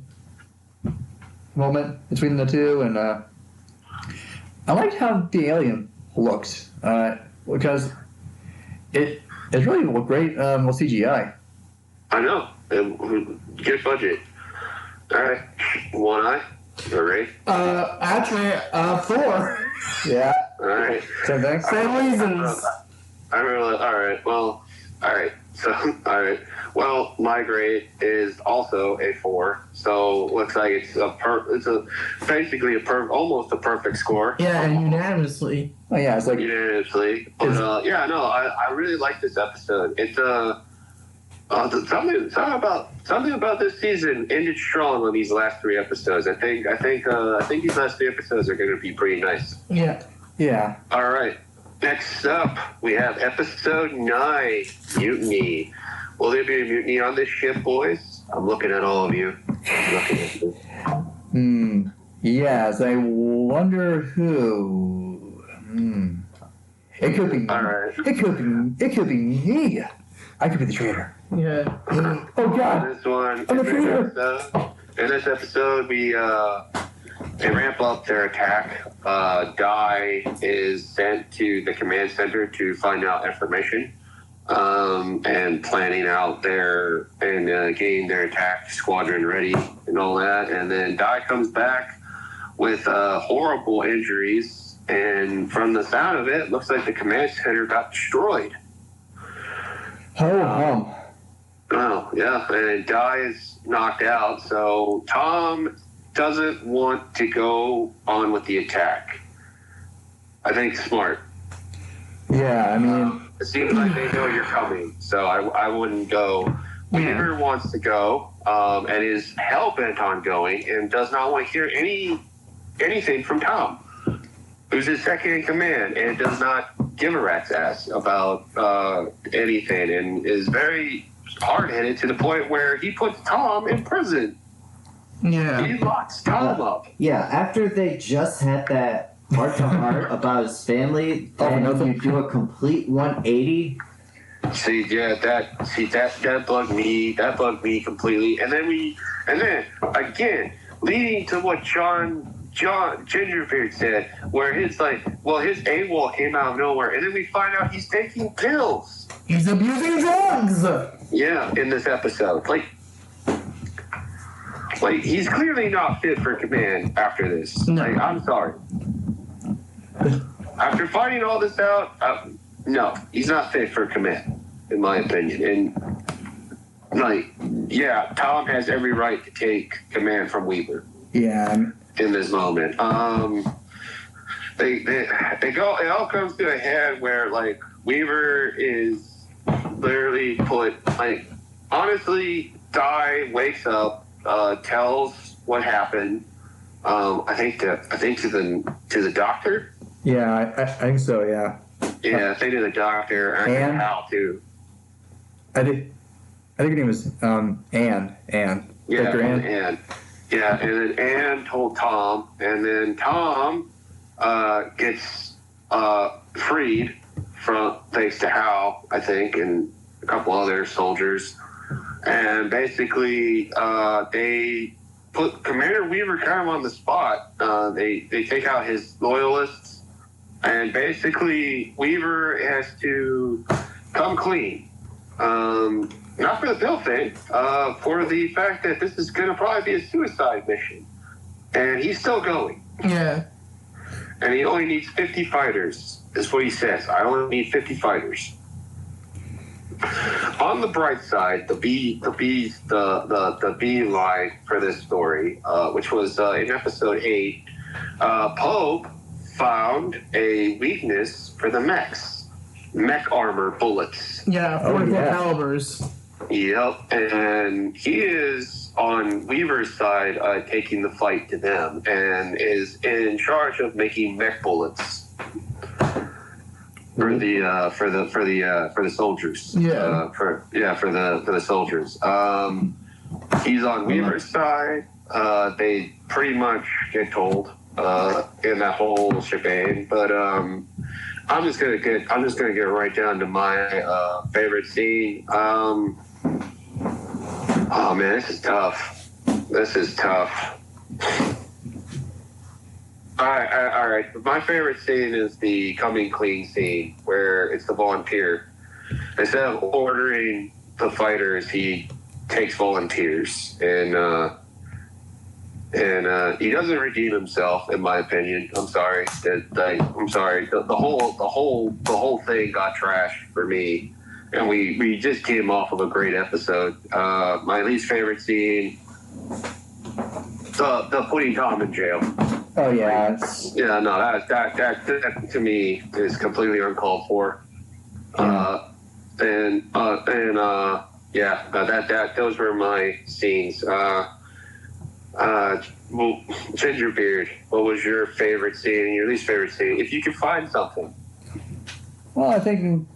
moment between the two, and I liked how the alien looked because it really looked great with CGI. I know. Good budget. All right. One eye. All right. Actually, 4. Yeah, All right. same thing. Same reasons. I remember. All right. Well, All right. So, all right. Well, my grade is also a 4. So looks like it's basically almost a perfect score. Yeah, and unanimously. Oh yeah, it's like Unanimously. But yeah, no, I really like this episode. It's something about this season ended strong on these last 3 episodes. I think these last 3 episodes are going to be pretty nice. Yeah. yeah. All right. Next up, we have episode 9, Mutiny. Will there be a mutiny on this ship, boys? I'm looking at all of you. I'm looking at you. Yes, I wonder who. It could be. All right. It could be me. I could be the traitor. Yeah. Oh God. This one. I'm a traitor. In this episode, they ramp up their attack. Dai is sent to the command center to find out information, and planning out getting their attack squadron ready and all that. And then Dai comes back with horrible injuries, and from the sound of it, looks like the command center got destroyed. Oh, Oh, yeah, and Dai is knocked out, so Tom doesn't want to go on with the attack. I think smart. Yeah, I mean, It seems like they know you're coming, so I wouldn't go. Weaver wants to go, and is hell-bent on going, and does not want to hear anything from Tom, who's his second in command, and does not give a rat's ass about anything, and is very hard-headed to the point where he puts Tom in prison. Yeah. He locks Tom up. Yeah, after they just had that heart-to-heart about his family, then you do a complete 180. See, yeah, that bugged me. That bugged me completely. And then again, leading to what John Gingerbeard said, where his AWOL came out of nowhere, and then we find out he's taking pills. He's abusing drugs. Yeah, in this episode, like he's clearly not fit for command after this. No. Like, I'm sorry. After finding all this out, no, he's not fit for command, in my opinion. And yeah, Tom has every right to take command from Weaver. yeah. In this moment, they go. It all comes to a head where Weaver is literally put honestly. Dai wakes up, tells what happened. I think to the doctor. Yeah, I think so. Yeah. Yeah, I think to the doctor. I think Hal too. I think her name was Anne. Yeah, Dr. Anne. Anne. Yeah, and then Anne told Tom, and then Tom gets freed thanks to Hal, I think, and a couple other soldiers. And basically, they put Commander Weaver kind of on the spot. They take out his loyalists, and basically Weaver has to come clean. Not for the pill thing, for the fact that this is going to probably be a suicide mission. And he's still going. Yeah. And he only needs 50 fighters, is what he says. I only need 50 fighters. On the bright side, the B line for this story, which was in episode 8, Pope found a weakness for the mechs. Mech armor bullets. Yeah, 44 calibers. Yep, and he is on Weaver's side, taking the fight to them, and is in charge of making mech bullets for the soldiers. Yeah. For the soldiers. He's on Weaver's side. They pretty much get told in that whole shebang, but I'm just gonna get right down to my favorite scene. Oh man, this is tough. All right. My favorite scene is the coming clean scene, where it's the volunteer. Instead of ordering the fighters, he takes volunteers, and he doesn't redeem himself, in my opinion. I'm sorry. I'm sorry. The whole thing got trashed for me. and we just came off of a great episode. My least favorite scene, the putting Tom in jail. Oh yeah, it's, Yeah, no, that to me is completely uncalled for. Those were my scenes. Well, Gingerbeard, what was your favorite scene and your least favorite scene? If you could find something. well, I think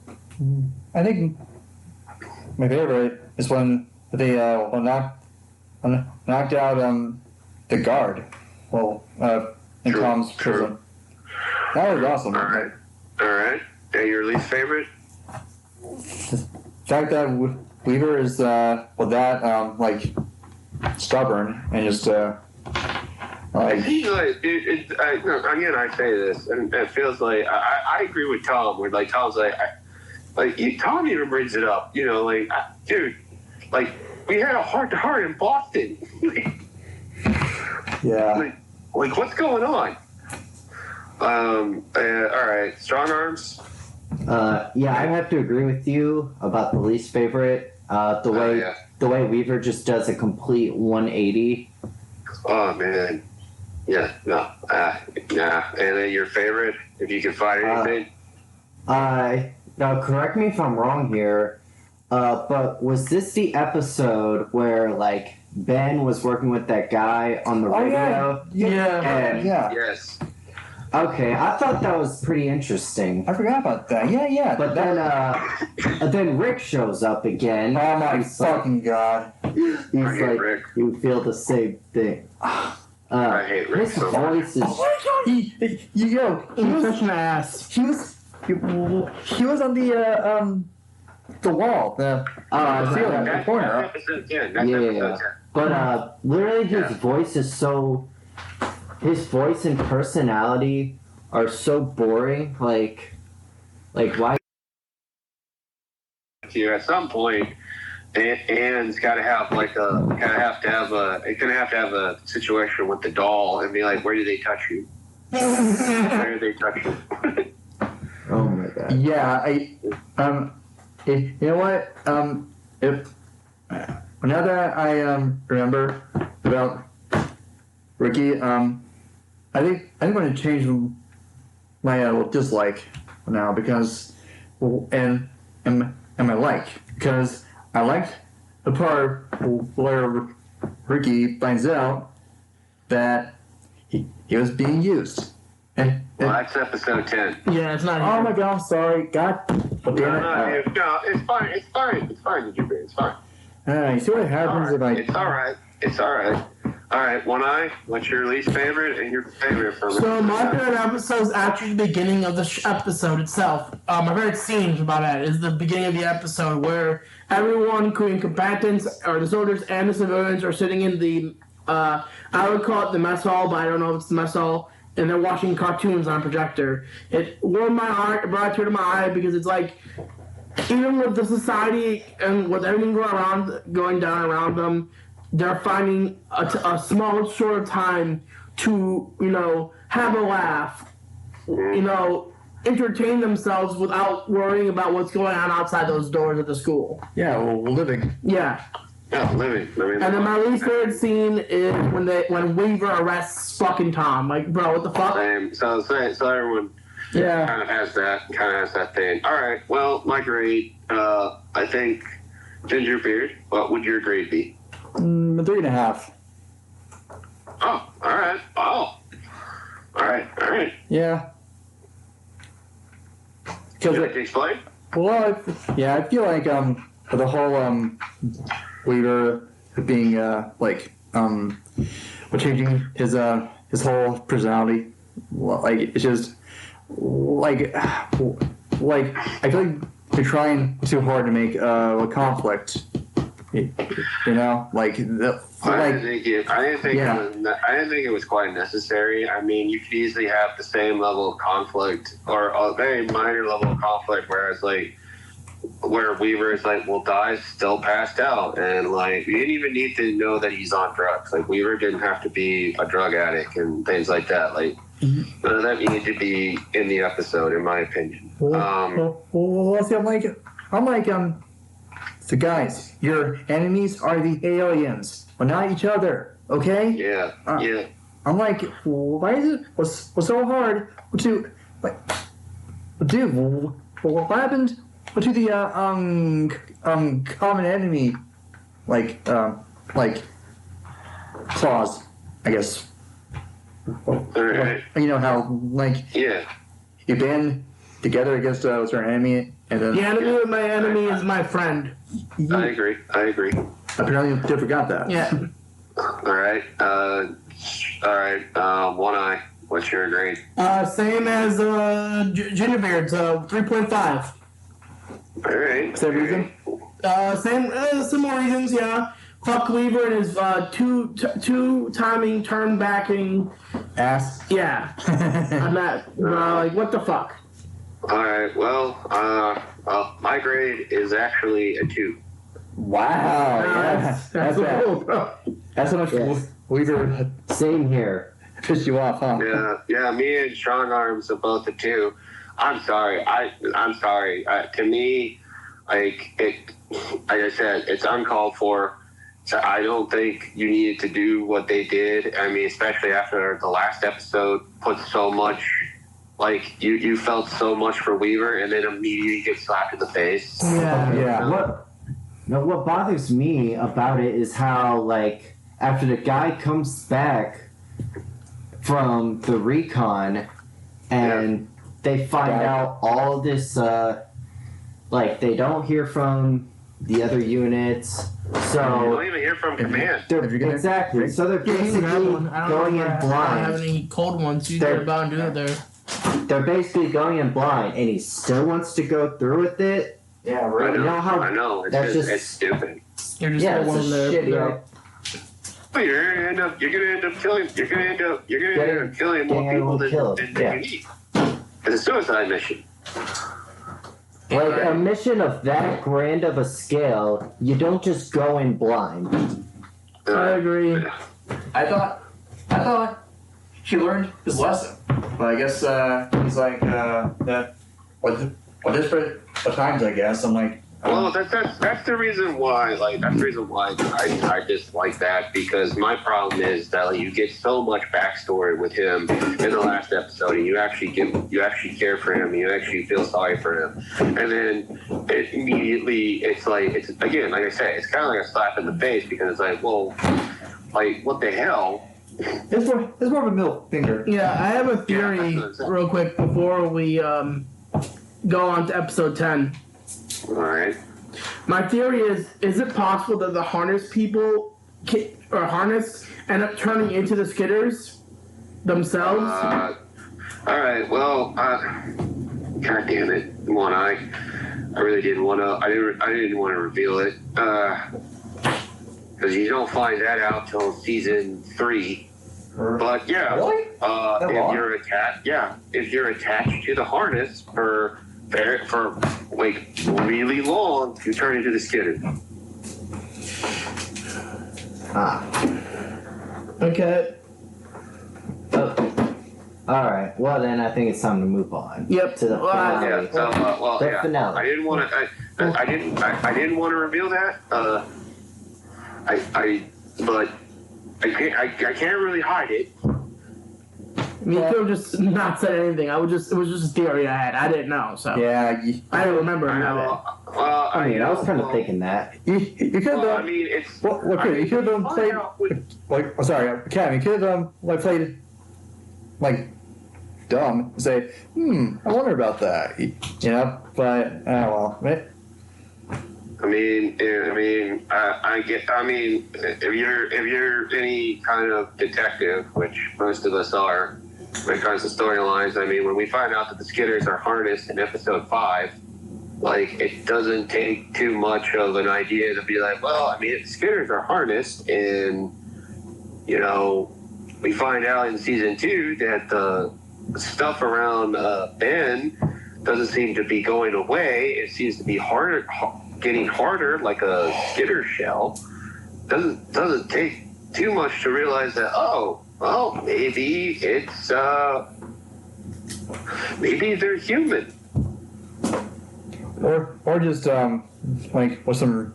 my favorite is when they knocked out the guard. Well, in True, Tom's true. prison. That was awesome. All right. And your least favorite? The fact that Weaver is like stubborn and just like He's like, again, I say this, and it feels like I agree with Tom. Where like Tom's Tom even brings it up. You know, like, dude, like we had a heart to heart in Boston. yeah. Like what's going on? All right, strong arms. Yeah, I have to agree with you about the least favorite. The way Weaver just does a complete 180. Oh man, yeah, no, nah. And then your favorite, if you can find anything. Now correct me if I'm wrong here, but was this the episode where like Ben was working with that guy on the radio? And- Yes. Okay, I thought that was pretty interesting. I forgot about that. Yeah. But then Rick shows up again. Oh my He's fucking god. He's I hate like, Rick. you feel the same thing. I hate Rick His so much. voice is. He He's such an ass. he was on the wall, the ceiling, the corner. That's episode 10. That's Yeah. episode 10. But literally, his Yeah. voice is so. His voice and personality are so boring. Like why? At some point, Anne's got to have it's gonna have to have a situation with the doll and be like, where do they touch you? Where do they touch you? Oh my god. Yeah, you know what? If now that I remember about Ricky, I think I'm going to change my dislike now because and my like because I liked the part where Ricky finds out that he was being used. And Well, that's episode 10. Yeah, it's not. oh here. my god, I'm sorry. God damn it. No, it's fine. It's fine. It's fine, Jupiter. It's fine. You see what happens if I... It's all right. It's all right. All right, One Eye, what's your least favorite and your favorite from it? So my favorite episode is actually the beginning of the episode itself. My favorite scene about that is the beginning of the episode where everyone, including combatants or the soldiers and the civilians, are sitting in the I would call it the mess hall, but I don't know if it's the mess hall, and they're watching cartoons on a projector. It warmed my heart, it brought a tear to my eye because it's like, even with the society and with everything going down around them, they're finding a small short of time to, have a laugh, entertain themselves without worrying about what's going on outside those doors at the school. Yeah, well, living. Yeah. Yeah, living. And then my least favorite scene is when Weaver arrests fucking Tom. Like, bro, what the fuck? Same. So everyone Yeah. kind of has that thing. All right. Well, my grade, I think Gingerbeard. What would your grade be? 3.5. Oh, all right. Oh, all right. Yeah. Would Because you like to explain? well, I feel like the whole Weaver being changing his whole personality, like it's just like I feel like they're trying too hard to make a conflict. I didn't think it was quite necessary. I mean, you could easily have the same level of conflict or a very minor level of conflict, whereas where Weaver is Die's still passed out, and you didn't even need to know that he's on drugs. Weaver didn't have to be a drug addict and things like that. None of that needed to be in the episode, in my opinion. Well, see, I'm like, so guys, your enemies are the aliens, but not each other, okay? Yeah, yeah. I'm like, why is it what's so hard to like, dude? What happened to the common enemy, like claws, I guess. All right. You know how like Yeah. you band together against a certain enemy, and then The enemy of my enemy is my friend. I agree. apparently they forgot that. Yeah. All right. One Eye. What's your grade? Same as Gingerbeard's 3.5. All right. Same reason? Similar reasons, yeah. Fuck Weaver and his two timing, turn backing. Ass. Yeah. I'm not, like, what the fuck? All right. Well, my grade is actually a 2. Wow. Yeah. That's bad. cool, bro. That's how much Yes. Weaver Same here. pissed you off, huh? Yeah. Me and Strong Arms are both a 2. I'm sorry. I'm sorry. To me, like I said, it's uncalled for. So I don't think you needed to do what they did. I mean, especially after the last episode put so much, like you felt so much for Weaver, and then immediately get slapped in the face. Yeah. What bothers me about it is how, like, after the guy comes back from the recon and they find out all this, like, they don't hear from the other units, You so don't even hear from command. they're If you're gonna- exactly. So they're Yeah, you can grab basically one. I don't going know in if I don't have blind. any cold ones. You They're- can about and do it there. They're basically going in blind, and he still wants to go through with it. Yeah, I You know how I know. It's that's just, just- it's stupid. You're just Yeah, the it's one a there. shitty. there. But you're gonna end up killing. You're gonna end up killing more Getting people everyone than killed, you need. It's a suicide mission. Like a mission of that grand of a scale, you don't just go in blind. I agree. I thought he learned his lesson, but I guess he's like desperate at times. I guess I'm like. Well, that's the reason why. Like that's the reason why I dislike that, because my problem is that like, you get so much backstory with him in the last episode, and you actually care for him, and you actually feel sorry for him, and then it's again, like I say, it's kind of like a slap in the face, because it's like, well, like what the hell? It's more of a middle finger. Yeah, I have a theory Yeah, that's what I'm saying. real quick before we go on to episode 10. All right. My theory is it possible that the harness people harness end up turning into the Skitters themselves? All right. Well, God damn it, One Eye. I really didn't want to. I didn't want to reveal it because you don't find that out till season 3. But yeah, Really? if you're attached to the harness for like really long, you turn into the Skitter. Okay. All right. Well, then I think it's time to move on. Yep. To the finale. Yeah. So The finale. I didn't want to. I didn't want to reveal that. But I can't really hide it. Me could have just not said anything. It was just a theory I had. I didn't know, so Yeah, I didn't remember I about know. it. Well, I was kind of thinking that. you could have. Well, I mean, it's. Well, okay, you could have played. Like, I'm sorry, Cam. You could have like played like dumb. And say, I wonder about that. You know, but well, I mean, if you're any kind of detective, which most of us are, when it comes to storylines, I mean, when we find out that the Skitters are harnessed in episode 5, like, it doesn't take too much of an idea to be like, well, I mean, if the Skitters are harnessed, and you know, we find out in season 2 that the stuff around Ben doesn't seem to be going away. It seems to be getting harder, like a Skitter shell. Doesn't take too much to realize that, oh, well, maybe maybe they're human. Or just like with some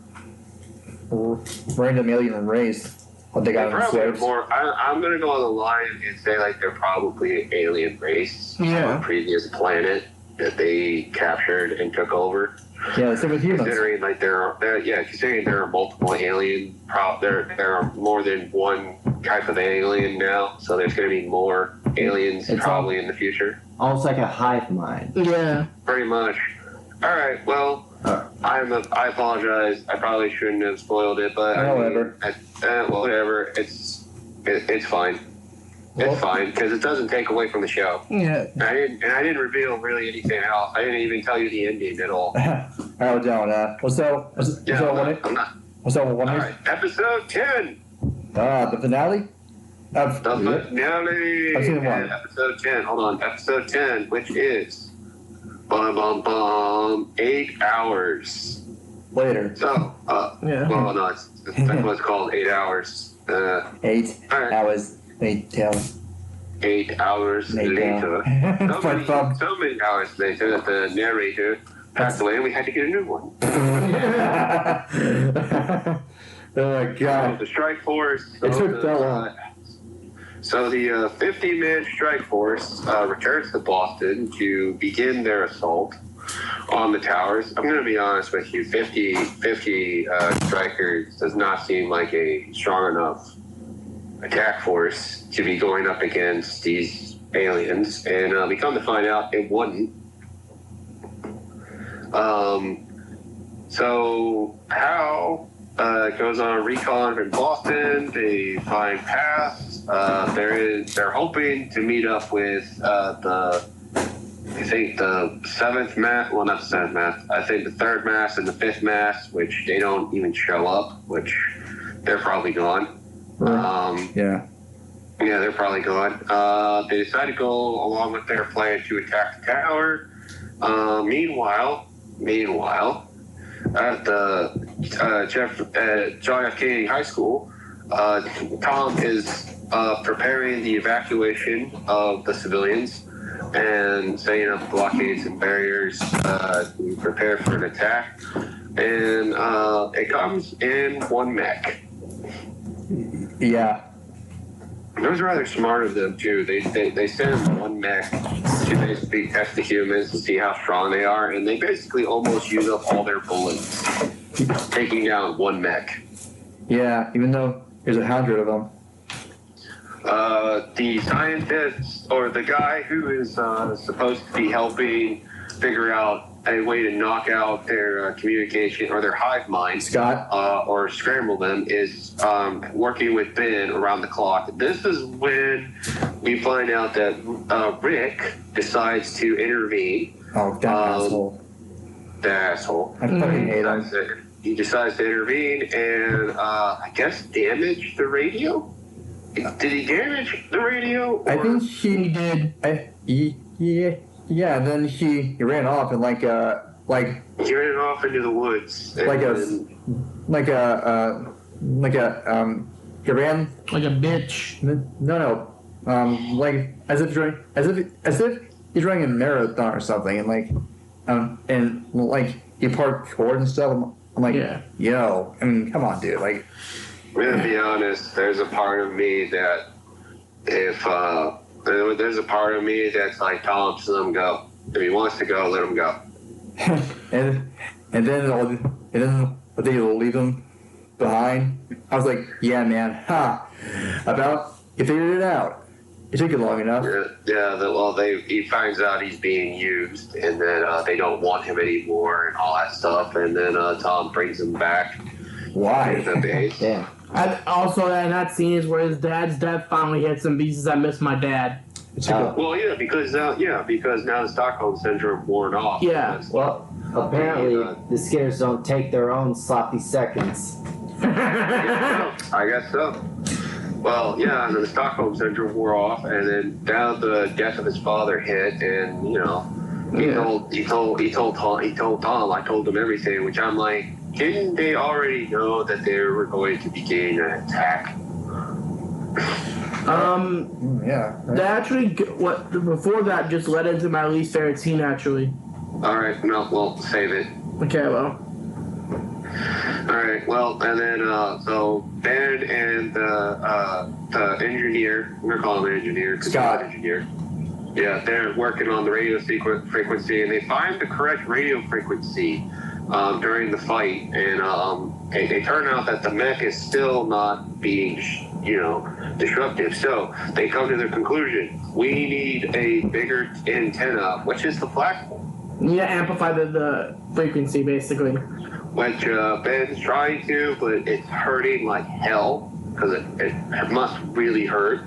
random alien race. What they got on Probably slaves. more. I'm gonna go on the line and say like they're probably an alien race from a previous planet that they captured and took over. Yeah, same with humans. Considering like considering there are multiple alien, there are more than one type of alien now, so there's going to be more aliens probably in the future. Almost like a hive mind. Yeah. Pretty much. All right. Well, I apologize. I probably shouldn't have spoiled it, but Whatever. Whatever. It's fine. It's fine because it doesn't take away from the show. Yeah. I didn't reveal really anything else. I didn't even tell you the ending at all. Alright, down. What's that? I'm not. What's that one? All right, episode 10. The finale. The finale. I've seen one. Episode 10. Hold on. Episode 10, which is 8 hours. Later. So, Yeah. well, no, that's what's called 8 hours. 8 all right. hours. 8 hours. 8 hours later. So many hours later that the narrator passed away and we had to get a new one. Oh my god. The strike force. It took that long. So the 50-man strike force returns to Boston to begin their assault on the towers. I'm going to be honest with you. 50 strikers does not seem like a strong enough attack force to be going up against these aliens, and we come to find out it wasn't. So Hal goes on a recon from Boston. They find paths. They're hoping to meet up with the seventh mass. Well, not the seventh mass. I think the third mass and the fifth mass, which they don't even show up. Which they're probably gone. Yeah, they're probably gone. They decide to go along with their plan to attack the tower. Meanwhile, at the John F. Kennedy High School, Tom is preparing the evacuation of the civilians and setting up blockades and barriers to prepare for an attack. And it comes in one mech. Yeah. It was rather smart of them too. They sent one mech to basically test the humans to see how strong they are, and they basically almost use up all their bullets, taking down one mech. Yeah, even though there's 100 of them. The scientist or the guy who is supposed to be helping figure out a way to knock out their communication or their hive mind, Scott, or scramble them, is working with Ben around the clock. This is when we find out that Rick decides to intervene. Oh, that asshole. The asshole. I fucking hate him. He decides to intervene and I guess damage the radio. Did he damage the radio? I think He did. Yeah, and then he ran off and like he ran off into the woods. he ran Like a bitch. no like as if he's running a marathon or something, and he parkoured and stuff. I'm like, yo, I mean, come on, dude. Like, I'm gonna be honest. There's a part of me that there's a part of me that's like, Tom, just let him go. If he wants to go, let him go. and then they leave him behind. I was like, yeah, man, you figured it out. It took you long enough. He finds out he's being used, and then they don't want him anymore, and all that stuff. And then Tom brings him back. Why? To the base. Damn. Also, that scene is where his dad's death finally hits him. He says, "I miss my dad." Because now the Stockholm syndrome worn off. Yeah. Well, apparently the Skinners don't take their own sloppy seconds. I guess so. Well, yeah, and then the Stockholm syndrome wore off, and then now the death of his father hit, and he told Tom, I told him everything, which I'm like, didn't they already know that they were going to begin an attack? Yeah. Right. That actually, before that just led into my least favorite scene, actually. All right, no, well, save it. Okay, well. All right. Well, and then so Ben and the engineer, we're gonna call him engineer, 'cause he's Scott. an engineer. Yeah, they're working on the radio frequency, and they find the correct radio frequency during the fight, and they turn out that the mech is still not being, disruptive. So they come to the conclusion: we need a bigger antenna, which is the flagpole. You need to amplify the frequency, basically. Which Ben's trying to, but it's hurting like hell because it must really hurt.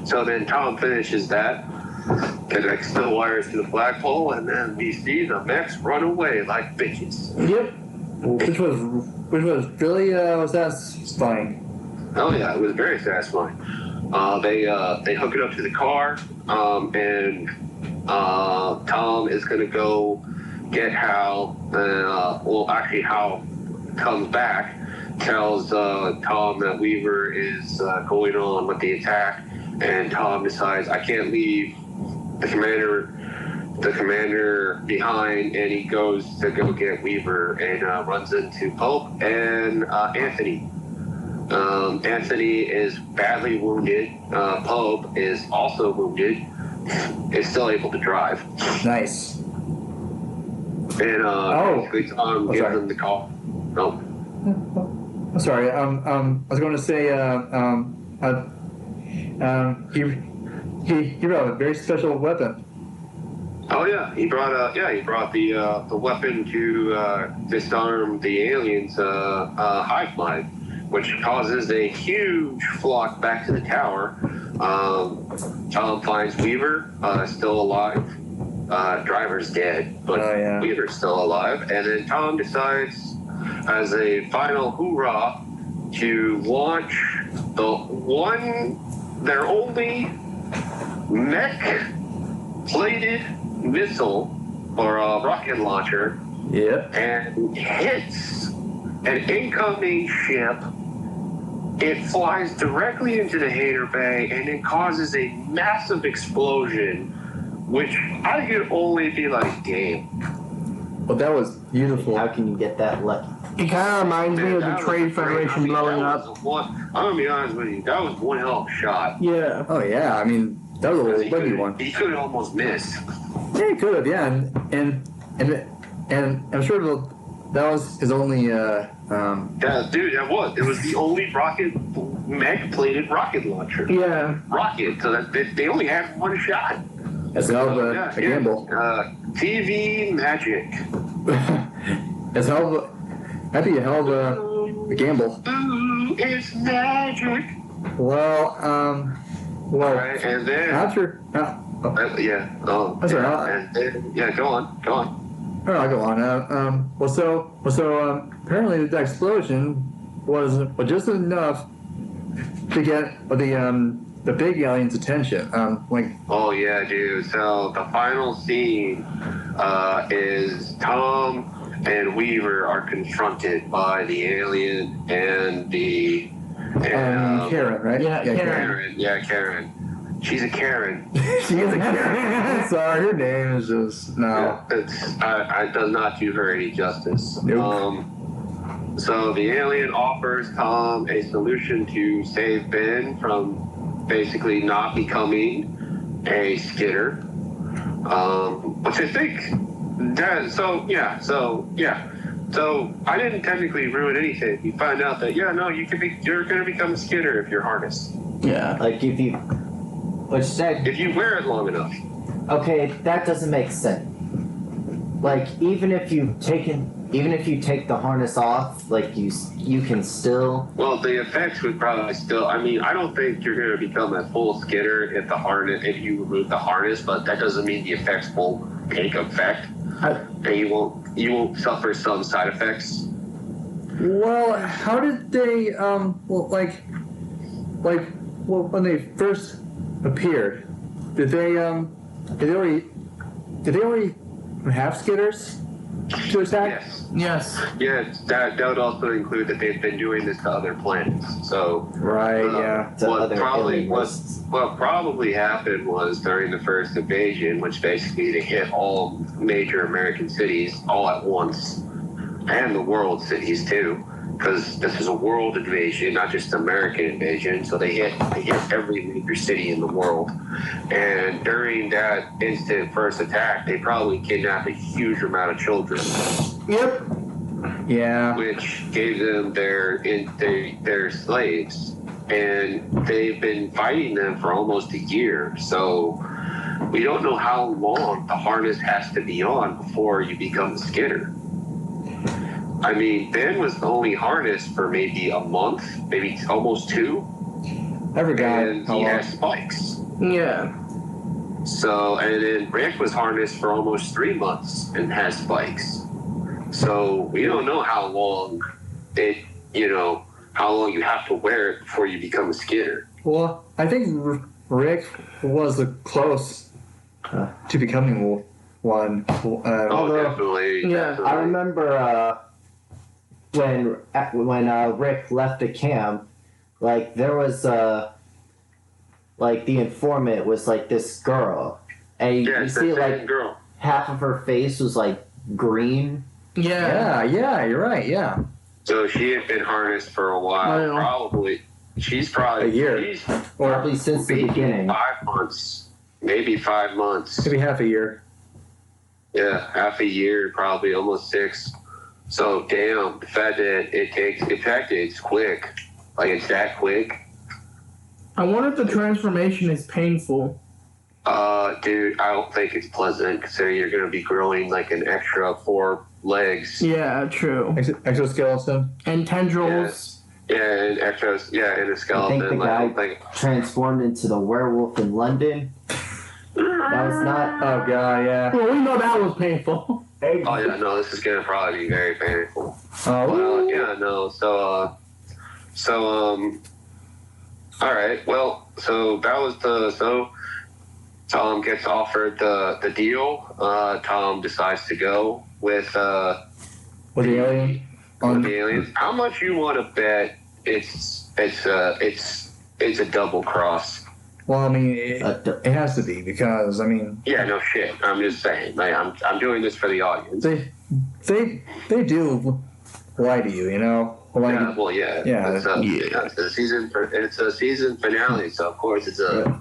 So then Tom finishes that, connects the wires to the flagpole, and then we see the mechs run away like bitches. Yep. Which was really was satisfying. Oh yeah, it was very satisfying. They hook it up to the car, and Tom is gonna go get Hal. Hal comes back, tells Tom that Weaver is going on with the attack, and Tom decides, I can't leave the commander behind, and he goes to go get Weaver and runs into Pope and Anthony. Anthony is badly wounded. Pope is also wounded. Is still able to drive. Nice. And basically Tom gives him the call. Oh. I'm sorry. I was going to say, he brought a very special weapon. Oh yeah, he brought the weapon to disarm the aliens' hive mind, which causes a huge flock back to the tower. Tom finds Weaver still alive. Driver's dead, but Weaver's still alive. And then Tom decides, as a final hoorah, to launch their only mech-plated missile or rocket launcher. Yep. And hits an incoming ship. It flies directly into the Hater Bay, and it causes a massive explosion, which I could only be like, damn. Well, that was beautiful. How can you get that lucky? It kind of reminds me of the Trade Federation blowing up. I'm gonna be honest with you, that was one hell of a shot. Yeah. Oh yeah, I mean that was a little lucky one. He could have almost missed. Yeah, he could have. Yeah, and I'm sure that was his only. Yeah, dude, it was the only mech-plated rocket launcher. Yeah. Rocket, so that they only had one shot. That's a hell of a gamble. TV magic. That's that'd be a hell of a gamble. Ooh, it's magic. Well, All right, and then after. yeah. Oh, that's all right. And then, yeah, go on. Oh, I'll go on. Apparently the explosion was just enough to get the big alien's attention. Oh yeah, dude. So the final scene is Tom and Weaver are confronted by the alien and Karen, right? Yeah, Karen. Yeah, Karen. She's a Karen. She is a Karen. Sorry, her name is just no. I does not do her any justice. Nope. So the alien offers Tom a solution to save Ben from basically not becoming a skidder. Which I think that So I didn't technically ruin anything. You find out that you're gonna become a skidder if you're harnessed. Yeah. Like if you If you wear it long enough. okay, that doesn't make sense. Like even if you take the harness off, like you can still. Well, the effects would probably still. I mean, I don't think you're going to become a full skidder if you remove the harness, but that doesn't mean the effects won't take effect, and you won't suffer some side effects. Well, how did they when they first appered, did they already have skidders to attack? Yes. Yeah, that would also include that they've been doing this to other planets. So what probably happened was during the first invasion, which basically they hit all major American cities all at once. and the world cities too, because this is a world invasion, not just American invasion. So they hit every major city in the world. And during that instant first attack, they probably kidnapped a huge amount of children, Yep. Yeah. which gave them their slaves. And they've been fighting them for almost a year. So we don't know how long the harness has to be on before you become a Skinner. I mean, Ben was only harnessed for maybe a month, maybe almost 2. I forgot And how he long. has spikes. Yeah. So, and then Rick was harnessed for almost 3 months and has spikes. So we don't know how long how long you have to wear it before you become a Skinner. Well, I think Rick was close to becoming one. Oh, Although- definitely. Yeah, definitely. I remember when Rick left the camp, like there was like the informant was like this girl, and Yeah, you it's see that same like girl. half of her face was like green. Yeah. Yeah, you're right. Yeah. So she had been harnessed for a while. I know. Probably. She's probably A year. She's Probably since the maybe beginning. 5 months. Maybe 5 months. Maybe half a year. Yeah, half a year, probably almost 6. So damn, the fact that it's quick. Like it's that quick. I wonder if the transformation is painful. Dude, I don't think it's pleasant considering you're gonna be growing like an extra 4 legs. Yeah, true. Exoskeleton. And tendrils. Yeah, and extras. Yeah, and a I think skeleton. the Like, I don't guy transformed into the werewolf in London. That was not. Oh god, yeah. Well, we know that was painful. Oh yeah, no, this is gonna probably be very painful. Oh, Well, yeah, no. So all right. Well, so that was Tom gets offered the deal. Tom decides to go with with the alien. with the aliens. How much you want to bet it's a double cross? Well, I mean, it has to be because I mean, Yeah, no shit. I'm just saying. Like, I'm doing this for the audience. they do lie to you, you know. Like, Yeah, well, yeah. Yeah. It's a season finale, so of course it's a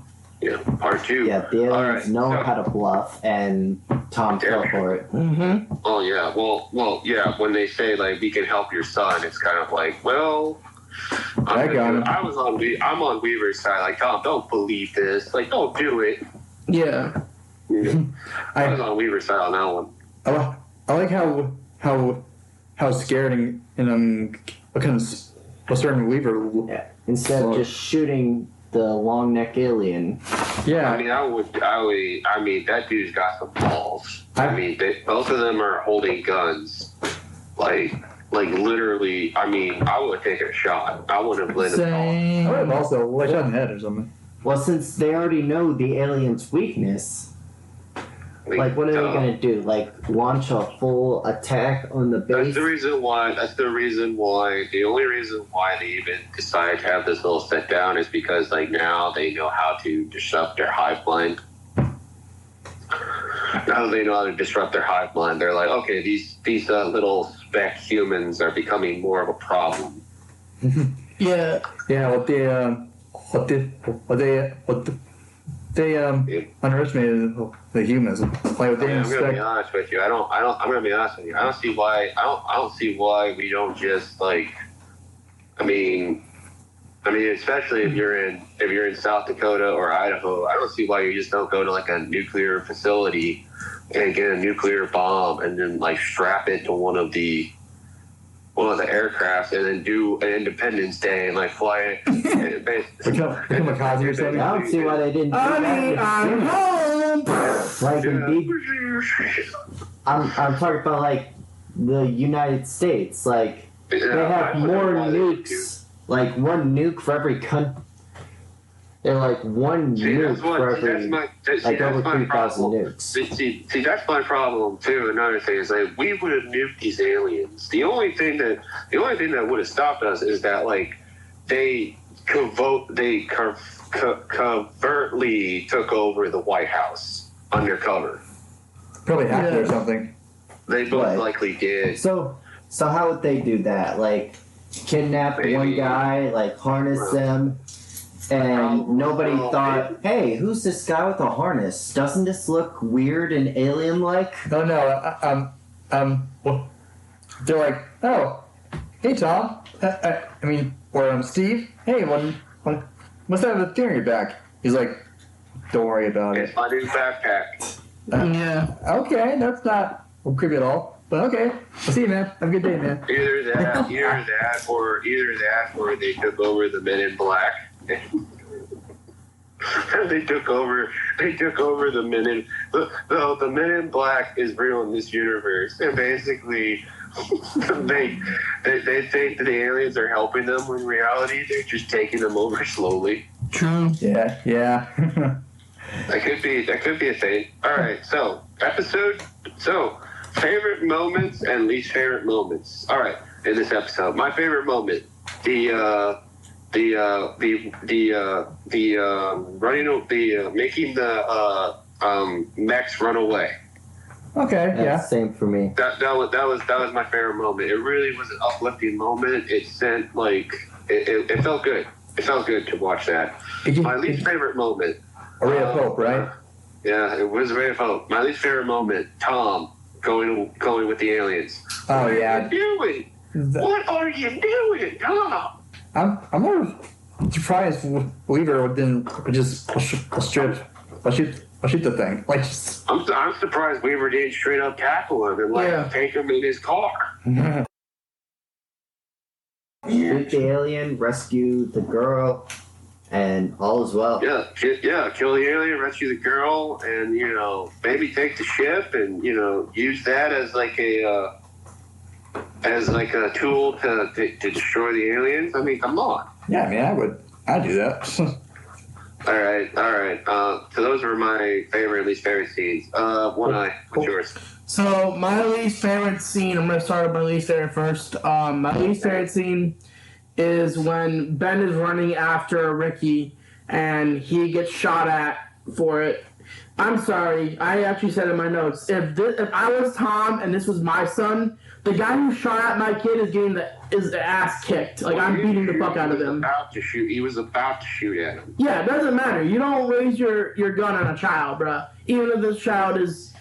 part 2. Yeah, the aliens All right, know so- how to bluff, and Tom fell for it. Mm-hmm. Oh yeah, well, yeah. When they say like we can help your son, it's kind of like, well, I got him. I'm on Weaver's side. Like, Tom, don't believe this. Like, don't do it. Yeah. I was on Weaver's side on that one. I like how scared and concerned Weaver. Yeah. Instead of just shooting the long neck alien. Yeah, I mean, that dude's got some balls. I mean, both of them are holding guns. Like literally, I mean, I would take a shot. I wouldn't have let him I would have Same. also like shot in the head or something. Well, since they already know the alien's weakness, like what are they gonna do? Like launch a full attack on the That's base? the reason why. The only reason why they even decided to have this little sit down is because like now they know how to disrupt their hive mind. Now that they know how to disrupt their hive mind, they're like, okay, these little speck humans are becoming more of a problem. Yeah. Yeah, they underestimated the humans. Like what I they mean, I'm gonna be expect. honest with you. I'm gonna be honest with you. I don't see why. I don't see why we don't just like. I mean, especially if you're in South Dakota or Idaho, I don't see why you just don't go to like a nuclear facility and get a nuclear bomb and then like strap it to one of the aircrafts and then do an Independence Day and like fly it. And Become a Kazi or something. I don't see why they didn't do I that. mean, with I'm humans. home. Like indeed, I'm talking about like the United States. Like they have more nukes. Like one nuke for every country. They're like one nuke for every like over 3,000 nukes. See, that's my problem too. Another thing is like we would have nuked these aliens. The only thing that would have stopped us is that like they covertly took over the White House undercover. Probably hacked it or Yeah. something. They both Right. likely did. So So how would they do that? Like, kidnap Maybe. one guy, like harness them, and nobody Well, thought, "Hey, who's this guy with a harness? Doesn't this look weird and alien-like?" No. Well, they're like, oh, hey Tom. Or Steve. Hey, what's that with the thing on your back? He's like, don't worry about it. It's my new backpack. Yeah. Okay, that's not creepy at all. But okay, I'll see you, man. Have a good day, man. Either that, or they took over the Men in Black. They took over the Men in. The Men in Black is real in this universe, and basically, they think that the aliens are helping them when in reality they're just taking them over slowly. True. Yeah. That could be a thing. All right, so favorite moments and least favorite moments. All right, in this episode, my favorite moment, making the mechs run away. Okay, yeah. Same for me. That was my favorite moment. It really was an uplifting moment. It sent it felt good. It felt good to watch that. My least favorite moment. A ray of hope, right? Yeah, it was a ray of hope. My least favorite moment, Tom going with the aliens. Oh yeah. What are you doing? What are you doing, Tom? I'm more surprised Weaver didn't just shoot the thing. Like, just, I'm surprised Weaver didn't straight up tackle him and take him in his car. Shoot the alien, rescue the girl, and all is well. Yeah, kill the alien, rescue the girl, and maybe take the ship and use that as like a tool to destroy the aliens. I mean, come on. yeah, I mean, I'd do that. All right. So those were my favorite and least favorite scenes. One Eye, what's yours? So my least favorite scene, I'm gonna start with my least favorite first. My least favorite scene is when Ben is running after Ricky and he gets shot at for it. I'm sorry, I actually said in my notes, if I was Tom and this was my son, the guy who shot at my kid is getting his ass kicked. Like, I'm beating the fuck out of him. He was about to shoot at him. Yeah, it doesn't matter. You don't raise your gun on a child, bruh. Even if this child is...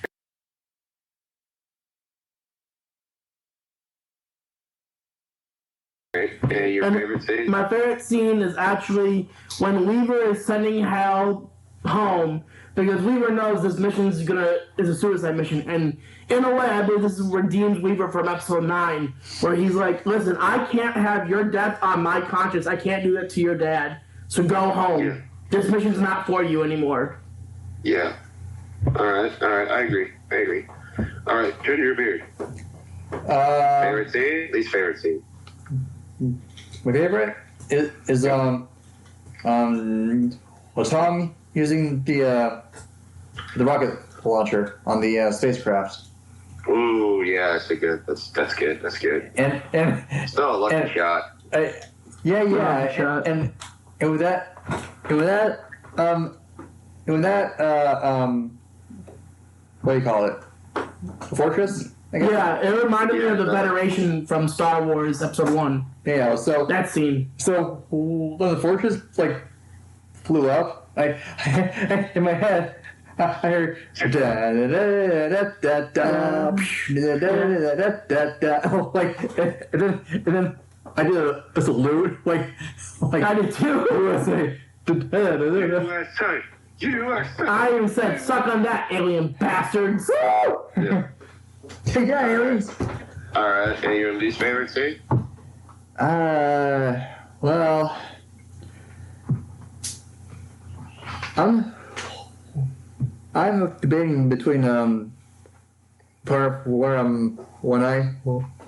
And your favorite scene? My favorite scene is actually when Weaver is sending Hal home, because Weaver knows this mission is a suicide mission, and in a way, I believe this redeems Weaver from episode 9, where he's like, listen, I can't have your death on my conscience. I can't do that to your dad. So go home. Yeah. This mission's not for you anymore. Yeah. All right. I agree. All right, turn your beard. Favorite scene? Least favorite scene? My favorite is Tom using the rocket launcher on the spacecraft. Ooh, yeah, that's good. That's good. And Still a lucky shot. shot. And with that what do you call it? The fortress? I guess? Yeah, it reminded me of the Federation from Star Wars Episode 1. Yeah, so That scene. So when the fortress flew up, in my head I heard da da da da da da da and then I did a salute like I did too. USA. I even said, suck on that, alien bastards. Yeah. yeah, aliens. All right, and your least favorite scene? Well, I'm debating between part where when I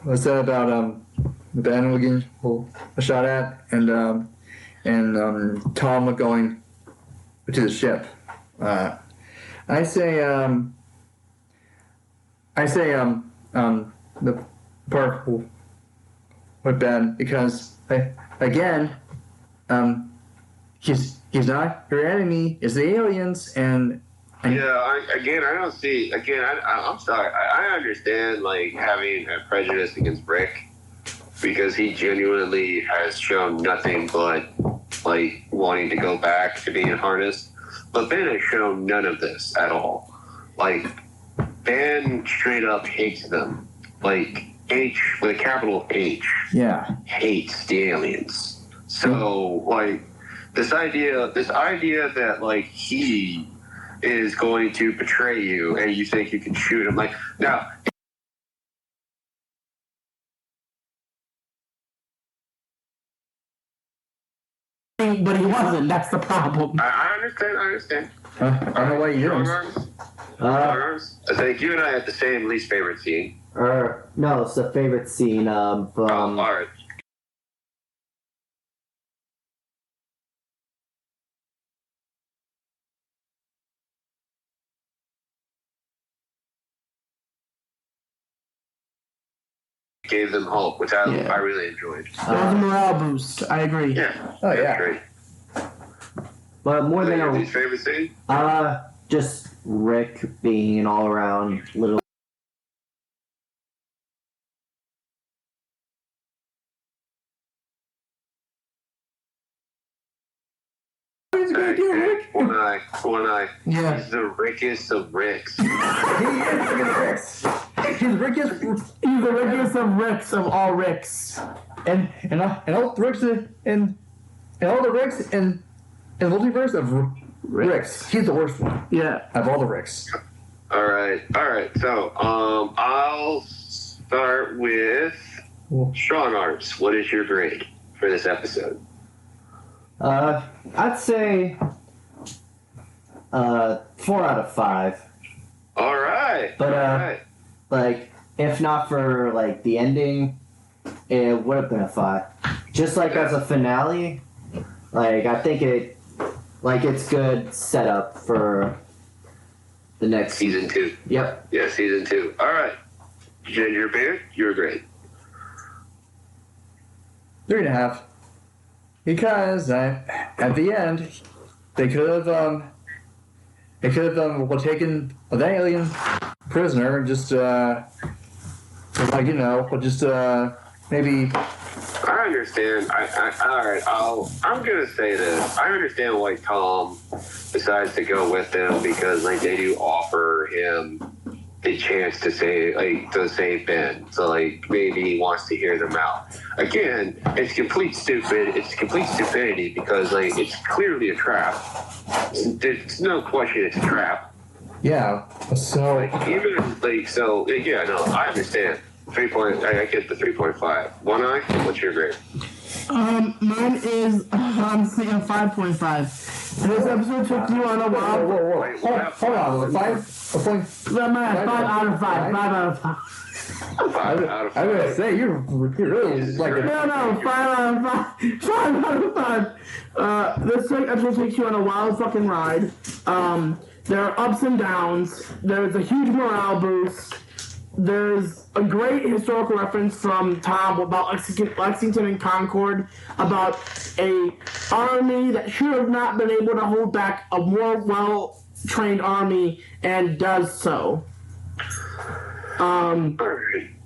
was said about Ben getting a shot at and Tom going to the ship. I say the part with Ben because again he's not your enemy, it's the aliens, and Yeah, I don't see. Again, I'm sorry. I understand like having a prejudice against Rick because he genuinely has shown nothing but like wanting to go back to being harnessed. But Ben has shown none of this at all. Like Ben straight up hates them. Like H with a capital H. Yeah. Hates the aliens. So like this idea that like he is going to betray you and you think you can shoot him. Like, now, But he wasn't. That's the problem. I understand. I don't know why you Strong do. arms? Strong arms? I think you and I have the same least favorite scene. No, it's the favorite scene from. All right. Gave them hope, which I really enjoyed. That was a morale boost. I agree. Yeah. Oh, that's yeah. Great. But more than Your a. least favorite scene? Just Rick being an all around little. He's a great dude, Rick. One eye. Yeah. He's the Rickest of Ricks. He is He's the Rickest. He's the Rickiest of Ricks of all Ricks. And all the Ricks and all the Ricks in the multiverse of Ricks. He's the worst one Yeah. of all the Ricks. All right. So, I'll start with Strong Arms. What is your grade for this episode? I'd say 4 out of 5. All right. But, all right. Like, if not for like the ending, it would have been a 5. Just like as a finale, like I think it's good setup for the next Season 2. Yep. Yeah, Season 2. All right. Ginger Beard, your grade. 3.5. Because at the end, they could have taken that alien prisoner and just maybe. I understand. All right. I'm gonna say this. I understand why Tom decides to go with them because like they do offer him the chance to save Ben. So like maybe he wants to hear them out. Again, it's complete stupidity because like it's clearly a trap. There's no question it's a trap. Yeah. So Like even like so yeah, no, I understand. I get the 3.5. One eye, what's your grade? Mine is honestly a 5.5. This episode took you on a while. Whoa. Hold on. 5 5 out of 5. 5 out of 5. 5 out of 5. I'm gonna say you're really like a, No, 5 out of 5. 5 out of 5. This episode takes you on a wild fucking ride. There are ups and downs. There's a huge morale boost. There's a great historical reference from Tom about Lexington and Concord, about a army that should have not been able to hold back a more well-trained army and does so. All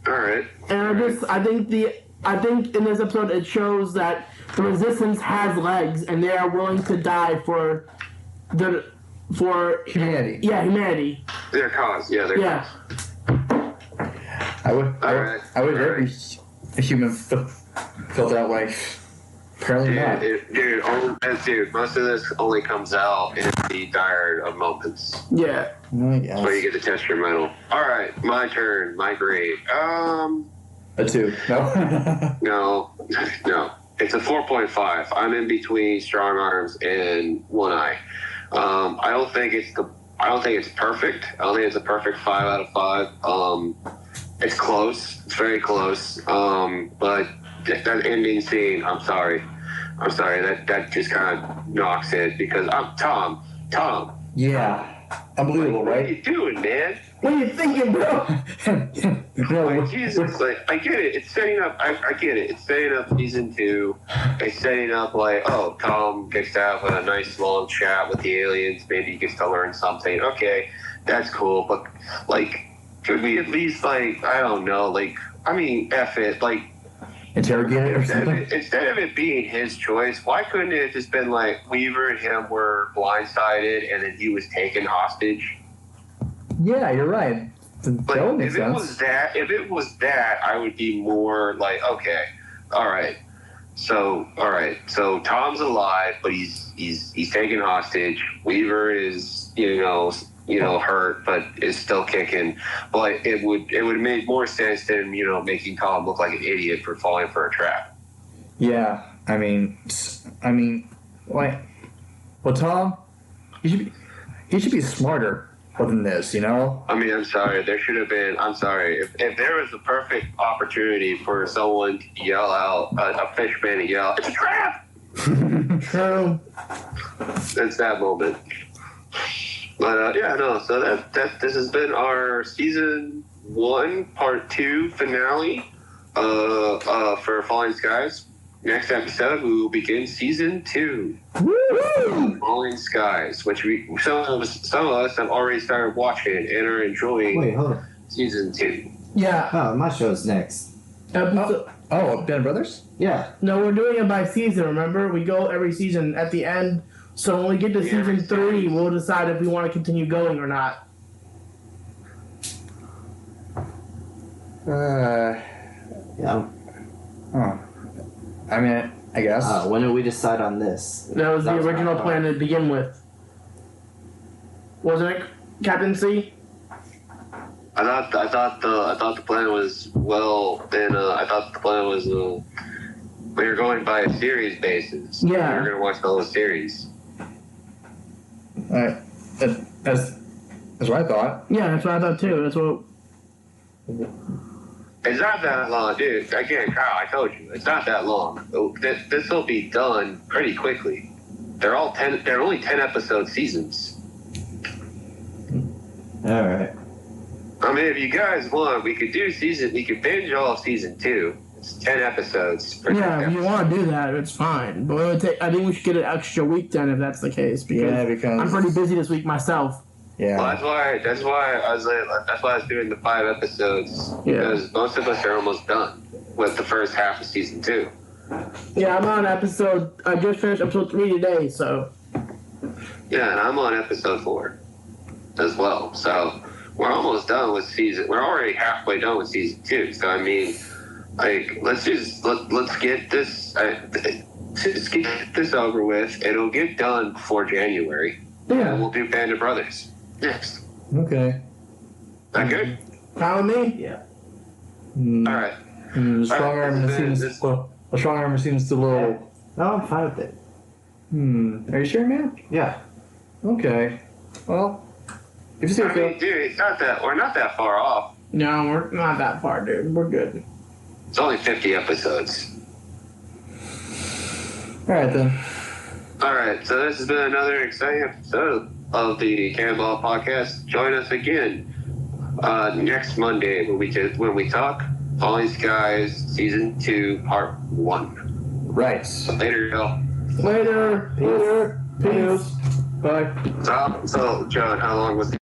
right. And I think in this episode it shows that the resistance has legs and they are willing to die for humanity. Yeah, humanity. Their cause. Yeah, their Yeah. cause. I wish every human felt that way. Apparently not. Dude, most of this only comes out in the dire of moments. Yeah. I guess. Where you get to test your metal. All right, my turn. My grade. A 2. No. No. It's a 4.5. I'm in between Strong Arms and One Eye. I don't think it's perfect. I don't think it's a perfect 5 out of 5. It's close. It's very close. But that ending scene, I'm sorry. That just kind of knocks it because I'm Tom. Yeah. unbelievable, What are right? you doing, man? What are you thinking, bro? No, Like, Jesus, like, I get it. It's setting up. I get it. It's setting up season 2. It's setting up like, oh, Tom gets to have a nice long chat with the aliens. Maybe he gets to learn something. Okay, that's cool. But like, could we at least like, I don't know, like, I mean, F it, like. interrogate it or something. Instead of it being his choice, why couldn't it have just been like Weaver and him were blindsided and then he was taken hostage? Yeah, you're right. That Like, would make if sense. it was that, I would be more like, okay, all right. So Tom's alive, but he's taken hostage. Weaver is, hurt, but is still kicking. But it would make more sense than, making Tom look like an idiot for falling for a trap. Yeah, I mean, like, well, Tom, he should be smarter than this, you know? I mean, I'm sorry. There should have been. I'm sorry. If there was a perfect opportunity for someone to yell out, a fishman to yell, "It's a trap!" True. It's that moment. But So this has been our season 1, part 2 finale. For Falling Skies. Next episode, we will begin season 2. Woo! Falling Skies, which some of us have already started watching and are enjoying. Wait, hold on. Season 2. Yeah. Oh, my show's next. Oh, Ben Brothers? Yeah. No, we're doing it by season, remember? We go every season at the end. So when we get to Yeah, season every 3, season. we'll decide if we want to continue going or not. Yeah. Huh. I mean, I guess. When did we decide on this? That was the That's original not plan to begin with. Wasn't it, Captain C? I thought the plan was I thought the plan was we were going by a series basis. Yeah. We were gonna watch the whole series. That's what I thought. Yeah, that's what I thought too. That's what. It's not that long, dude. Again, Kyle, I told you, it's not that long. This will be done pretty quickly. They're only 10 episode seasons. All right. I mean, if you guys want, we could binge all of season 2. It's 10 episodes. for 10 Yeah, if you episodes. want to do that, it's fine. But I think we should get an extra week then if that's the case. Because I'm pretty busy this week myself. Yeah. Well, that's why I was doing the 5 episodes, because most of us are almost done with the first half of season 2. Yeah, I'm on episode. I just finished episode 3 today, so. Yeah, and I'm on episode 4 as well. So we're almost done with we're already halfway done with season 2. So I mean, like, let's get this just get this over with. It'll get done before January. Yeah. And we'll do Band of Brothers next. Okay. That good? Follow me? Yeah. All right. The strong arm seems a little. No, I'm fine with it. Are you sure, man? Yeah. Okay. Well, if you say I so. mean, dude, we're not that far off. No, we're not that far, dude. We're good. It's only 50 episodes. All right then. All right, so this has been another exciting episode of the Cannonball Podcast. Join us again next Monday when we talk Falling Skies Season 2 Part 1. Right. Later, y'all. Later. Peace. Bye. So, John, how long was